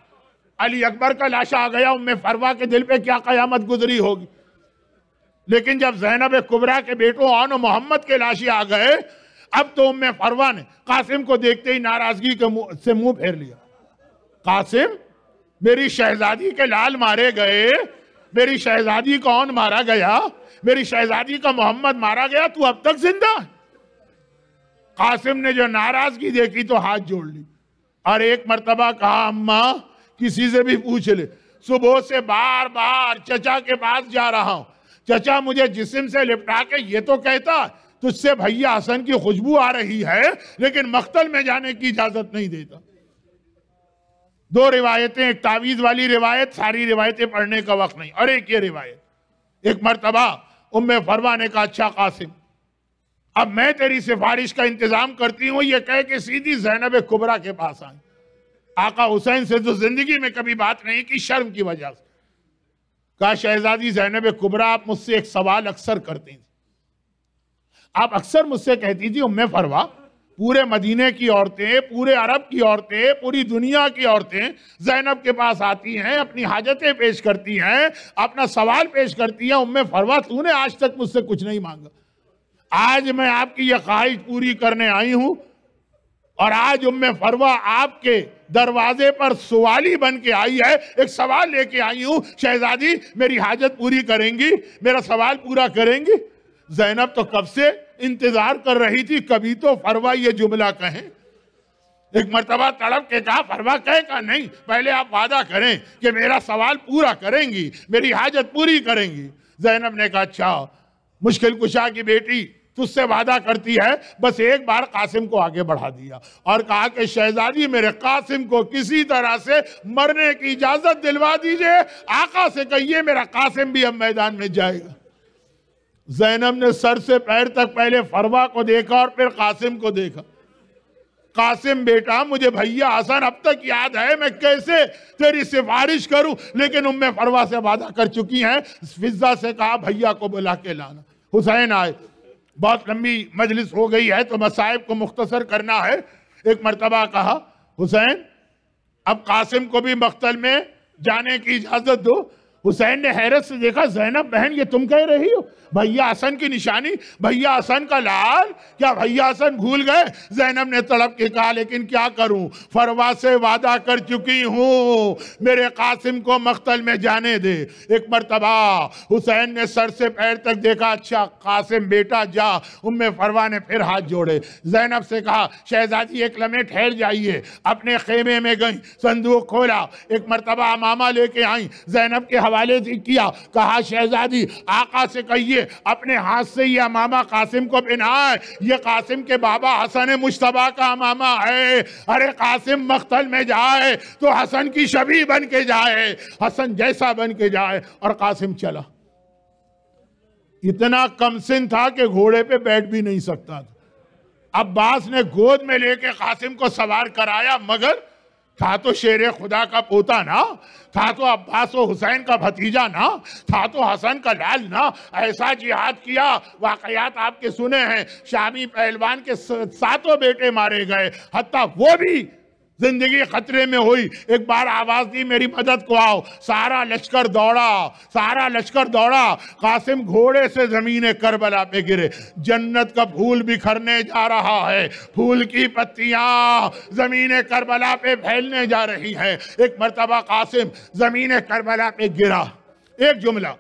Speaker 1: علی اکبر کا لاشا آ گیا، فروہ کے دل پہ کیا قیامت گزری ہوگی۔ لیکن جب زینب کبریٰ کے بیٹوں آن و محمد کے لاشے آ گئے، اب تو فروہ نے قاسم کو دیکھتے ہی ناراضگی سے منہ پھیر لیا۔ قاسم میری شہزادی کے لال مارے گئے، میری شہزادی کو آن مارا گیا، میری شہزادی کا محمد مارا گیا، تو اب تک زندہ۔ قاسم نے جو ناراضگی دیکھی تو ہاتھ جوڑ لی، اور ایک مرتبہ کہا اماں کسی سے بھی پوچھ لے، صبح سے بار بار چچا کے پاس جا رہا ہوں، چچا مجھے جسم سے لپٹا کے یہ تو کہتا تجھ سے بھیا حسن کی خوشبو آ رہی ہے، لیکن مقتل میں جانے کی اجازت نہیں دیتا۔ 2 روایتیں، ایک تعویذ والی روایت، ساری روایتیں پڑھنے کا وقت نہیں، اور ایک یہ روایت۔ ایک مرتبہ فروہ نے کہا اچھا قاسم اب میں تیری سفارش کا انتظام کرتی ہوں، یہ کہہ کے سیدھی زینب کبریٰ کے پاس آئی۔ آقا حسین سے تو زندگی میں کبھی بات نہیں کی، شرم کی وجہ سے۔ کہا شہزادی زینب کبریٰ آپ مجھ سے ایک سوال اکثر کرتی تھی، آپ اکثر مجھ سے کہتی تھی فروہ پورے مدینے کی عورتیں، پورے عرب کی عورتیں، پوری دنیا کی عورتیں زینب کے پاس آتی ہیں، اپنی حاجتیں پیش کرتی ہیں، اپنا سوال پیش کرتی ہیں۔ فروہ تو نے آج تک مجھ سے کچھ نہیں مانگا، آج میں آپ کی یہ خواہش پوری کرنے آئی ہوں، اور آج فروہ آپ کے دروازے پر سوالی بن کے آئی ہے، ایک سوال لے کے آئی ہوں، شہزادی میری حاجت پوری کریں گی، میرا سوال پورا کریں گی؟ زینب تو کب سے انتظار کر رہی تھی کبھی تو فروہ یہ جملہ کہیں۔ ایک مرتبہ تڑپ کے کہا فروہ کہے گا نہیں، پہلے آپ وعدہ کریں کہ میرا سوال پورا کریں گی، میری حاجت پوری کریں گی۔ زینب نے کہا اچھا مشکل کشا کی بیٹی تجھ سے وعدہ کرتی ہے، بس ایک بار قاسم کو آگے بڑھا دیا اور کہا کہ شہزادی میرے قاسم کو کسی طرح سے مرنے کی اجازت دلوا دیجئے، آقا سے کہیے میرا قاسم بھی اب میدان میں جائے گا۔ زینب نے سر سے پیر تک پہلے فروہ کو دیکھا اور پھر قاسم کو دیکھا۔ قاسم بیٹا مجھے بھیا حسن اب تک یاد ہے، میں کیسے تیری سفارش کروں، لیکن فروہ سے وعدہ کر چکی ہیں۔ فضہ سے کہا بھیا کو بلا کے لانا۔ حسین آئے، بہت لمبی مجلس ہو گئی ہے تو مصائب کو مختصر کرنا ہے۔ ایک مرتبہ کہا حسین اب قاسم کو بھی مقتل میں جانے کی اجازت دو۔ حسین نے حیرت سے دیکھا زینب بہن یہ تم کہہ رہی ہو؟ بھیا حسن کی نشانی، بھیا حسن کا لال، کیا بھیا حسن بھول گئے؟ زینب نے تڑپ کے کہا لیکن کیا کروں، فروہ سے وعدہ کر چکی ہوں، میرے قاسم کو مقتل میں جانے دے۔ ایک مرتبہ حسین نے سر سے پیر تک دیکھا، اچھا قاسم بیٹا جا۔ فروہ نے پھر ہاتھ جوڑے، زینب سے کہا شہزادی ایک لمحے ٹھہر جائیے۔ اپنے خیمے میں گئیں، صندوق کھولا، ایک مرتبہ امامہ لے کے آئیں، زینب کے حوالے سے کیا، کہا شہزادی آقا سے کہیے اپنے ہاتھ سے یہ امامہ قاسم کو پہنائے، یہ قاسم کے بابا حسن مجتبیٰ کا امامہ ہے۔ ارے قاسم مقتل میں جائے تو حسن کی شبیہ بن کے جائے، حسن جیسا بن کے جائے۔ اور قاسم چلا، اتنا کم سن تھا کہ گھوڑے پہ بیٹھ بھی نہیں سکتا تھا۔ عباس نے گود میں لے کے قاسم کو سوار کرایا، مگر تھا تو شیر خدا کا پوتا نا، تھا تو عباس و حسین کا بھتیجا نا، تھا تو حسن کا لال نا۔ ایسا جہاد کیا، واقعات آپ کے سنے ہیں، شامی پہلوان کے 7 بیٹے مارے گئے، حتیٰ وہ بھی زندگی خطرے میں ہوئی، ایک بار آواز دی میری مدد کو آؤ، سارا لشکر دوڑا، قاسم گھوڑے سے زمین کربلا پہ گرے، جنت کا پھول بکھرنے جا رہا ہے، پھول کی پتیاں زمین کربلا پہ پھیلنے جا رہی ہیں۔ ایک مرتبہ قاسم زمین کربلا پہ گرا، ایک جملہ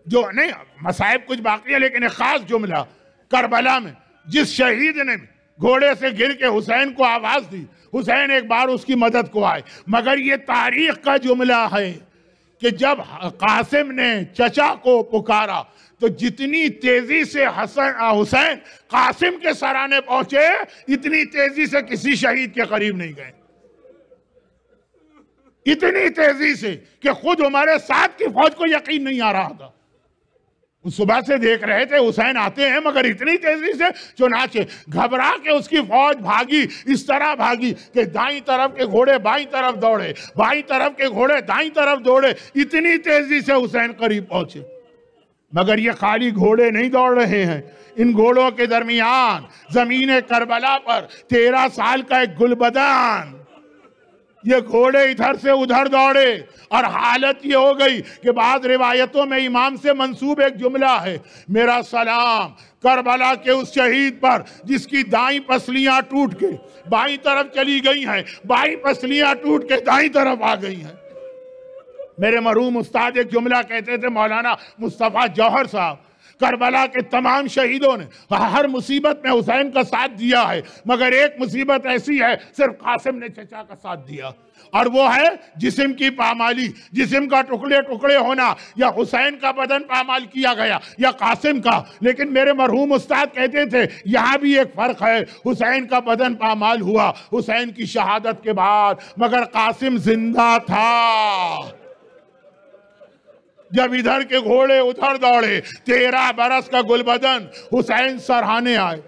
Speaker 1: جو نہیں، مصائب کچھ باقی ہے لیکن ایک خاص جملہ کربلا میں جس شہید نے گھوڑے سے گر کے حسین کو آواز دی، حسین ایک بار اس کی مدد کو آئے، مگر یہ تاریخ کا جملہ ہے کہ جب قاسم نے چچا کو پکارا تو جتنی تیزی سے حسین قاسم کے سرانے پہنچے، اتنی تیزی سے کسی شہید کے قریب نہیں گئے، اتنی تیزی سے کہ خود عمر سعد کی فوج کو یقین نہیں آ رہا تھا۔ صبح سے دیکھ رہے تھے حسین آتے ہیں، مگر اتنی تیزی سے، چنانچہ گھبرا کے اس کی فوج بھاگی، اس طرح بھاگی کہ دائیں طرف کے گھوڑے بائیں طرف دوڑے، بائیں طرف کے گھوڑے دائیں طرف دوڑے، اتنی تیزی سے حسین قریب پہنچے۔ مگر یہ خالی گھوڑے نہیں دوڑ رہے ہیں، ان گھوڑوں کے درمیان زمین کربلا پر 13 سال کا ایک گلبدان، یہ گھوڑے ادھر سے ادھر دوڑے، اور حالت یہ ہو گئی کہ بعض روایتوں میں امام سے منسوب ایک جملہ ہے، میرا سلام کربلا کے اس شہید پر جس کی دائیں پسلیاں ٹوٹ کے بائیں طرف چلی گئی ہیں، بائیں پسلیاں ٹوٹ کے دائیں طرف آ گئی ہیں۔ میرے مرحوم استاد ایک جملہ کہتے تھے، مولانا مصطفیٰ جوہر صاحب، کربلا کے تمام شہیدوں نے ہر مصیبت میں حسین کا ساتھ دیا ہے، مگر ایک مصیبت ایسی ہے صرف قاسم نے چچا کا ساتھ دیا، اور وہ ہے جسم کی پامالی، جسم کا ٹکڑے ٹکڑے ہونا، یا حسین کا بدن پامال کیا گیا یا قاسم کا۔ لیکن میرے مرحوم استاد کہتے تھے یہاں بھی ایک فرق ہے، حسین کا بدن پامال ہوا حسین کی شہادت کے بعد، مگر قاسم زندہ تھا۔ جب ادھر کے گھوڑے ادھر دوڑے، 13 برس کا گلبدن حسین سرہانے آئے،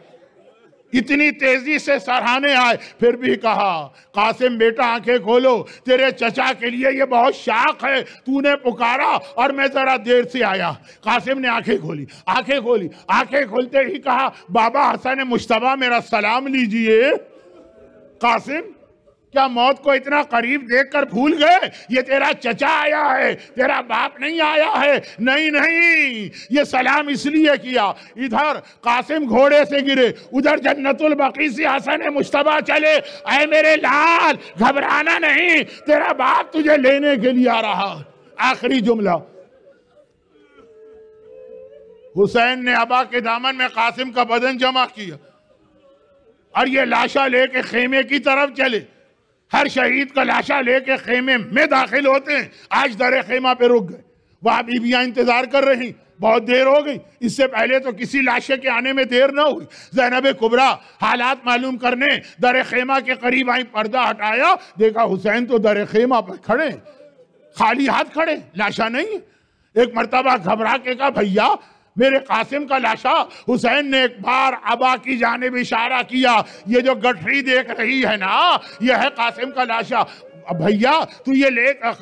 Speaker 1: اتنی تیزی سے سرہانے آئے، پھر بھی کہا قاسم بیٹا آنکھیں کھولو، تیرے چچا کے لیے یہ بہت شاق ہے، تو نے پکارا اور میں ذرا دیر سے آیا۔ قاسم نے آنکھیں کھولی، آنکھیں کھولتے ہی کہا بابا حسن مجتبیٰ میرا سلام لیجئے۔ قاسم کیا موت کو اتنا قریب دیکھ کر بھول گئے؟ یہ تیرا چچا آیا ہے، تیرا باپ نہیں آیا ہے۔ نہیں، یہ سلام اس لیے کیا، ادھر قاسم گھوڑے سے گرے، ادھر جنت البقیع سے حسن مجتبیٰ چلے، اے میرے لال گھبرانا نہیں، تیرا باپ تجھے لینے کے لیے آ رہا۔ آخری جملہ، حسین نے ابا کے دامن میں قاسم کا بدن جمع کیا اور یہ لاشا لے کے خیمے کی طرف چلے۔ ہر شہید کا لاشا لے کے خیمے میں داخل ہوتے ہیں، آج در خیمہ پہ رک گئے، وہاں بیویاں انتظار کر رہی، بہت دیر ہو گئی، اس سے پہلے تو کسی لاشے کے آنے میں دیر نہ ہوئی۔ زینب کبریٰ حالات معلوم کرنے در خیمہ کے قریب آئیں، پردہ ہٹایا، دیکھا حسین تو در خیمہ پر کھڑے، خالی ہاتھ کھڑے، لاشا نہیں۔ ایک مرتبہ گھبرا کے کہا بھیا میرے قاسم کا لاشا۔ حسین نے ایک بار ابا کی جانب اشارہ کیا، یہ جو گٹھری دیکھ رہی ہے نا، یہ ہے قاسم کا لاشا۔ بھیا تو یہ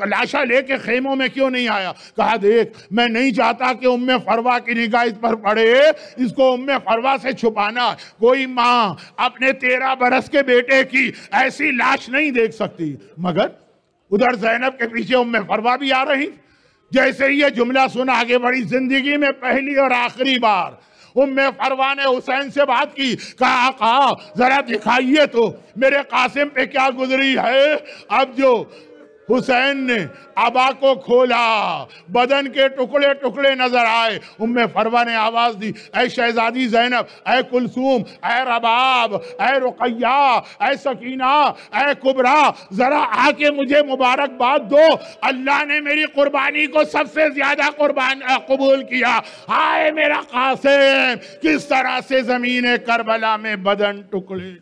Speaker 1: لاشا لے کے خیموں میں کیوں نہیں آیا؟ کہا دیکھ میں نہیں چاہتا کہ ام فروہ کی نگاہ اس پر پڑے، اس کو ام فروہ سے چھپانا۔ کوئی ماں اپنے 13 برس کے بیٹے کی ایسی لاش نہیں دیکھ سکتی، مگر ادھر زینب کے پیچھے ام فروہ بھی آ رہی۔ جیسے یہ جملہ سنا آگے بڑی، زندگی میں پہلی اور آخری بار ام فروہ نے حسین سے بات کی، کہا آقا ذرا دکھائیے تو میرے قاسم پہ کیا گزری ہے۔ اب جو حسین نے ابا کو کھولا، بدن کے ٹکڑے ٹکڑے نظر آئے، ام فروہ نے آواز دی اے شہزادی زینب، اے کلثوم، اے رباب، اے رقیہ، اے سکینہ، اے کبریٰ، ذرا آ کے مجھے مبارکباد دو، اللہ نے میری قربانی کو سب سے زیادہ قبول کیا۔ ہائے میرا قاسم، کس طرح سے زمین کربلا میں بدن ٹکڑے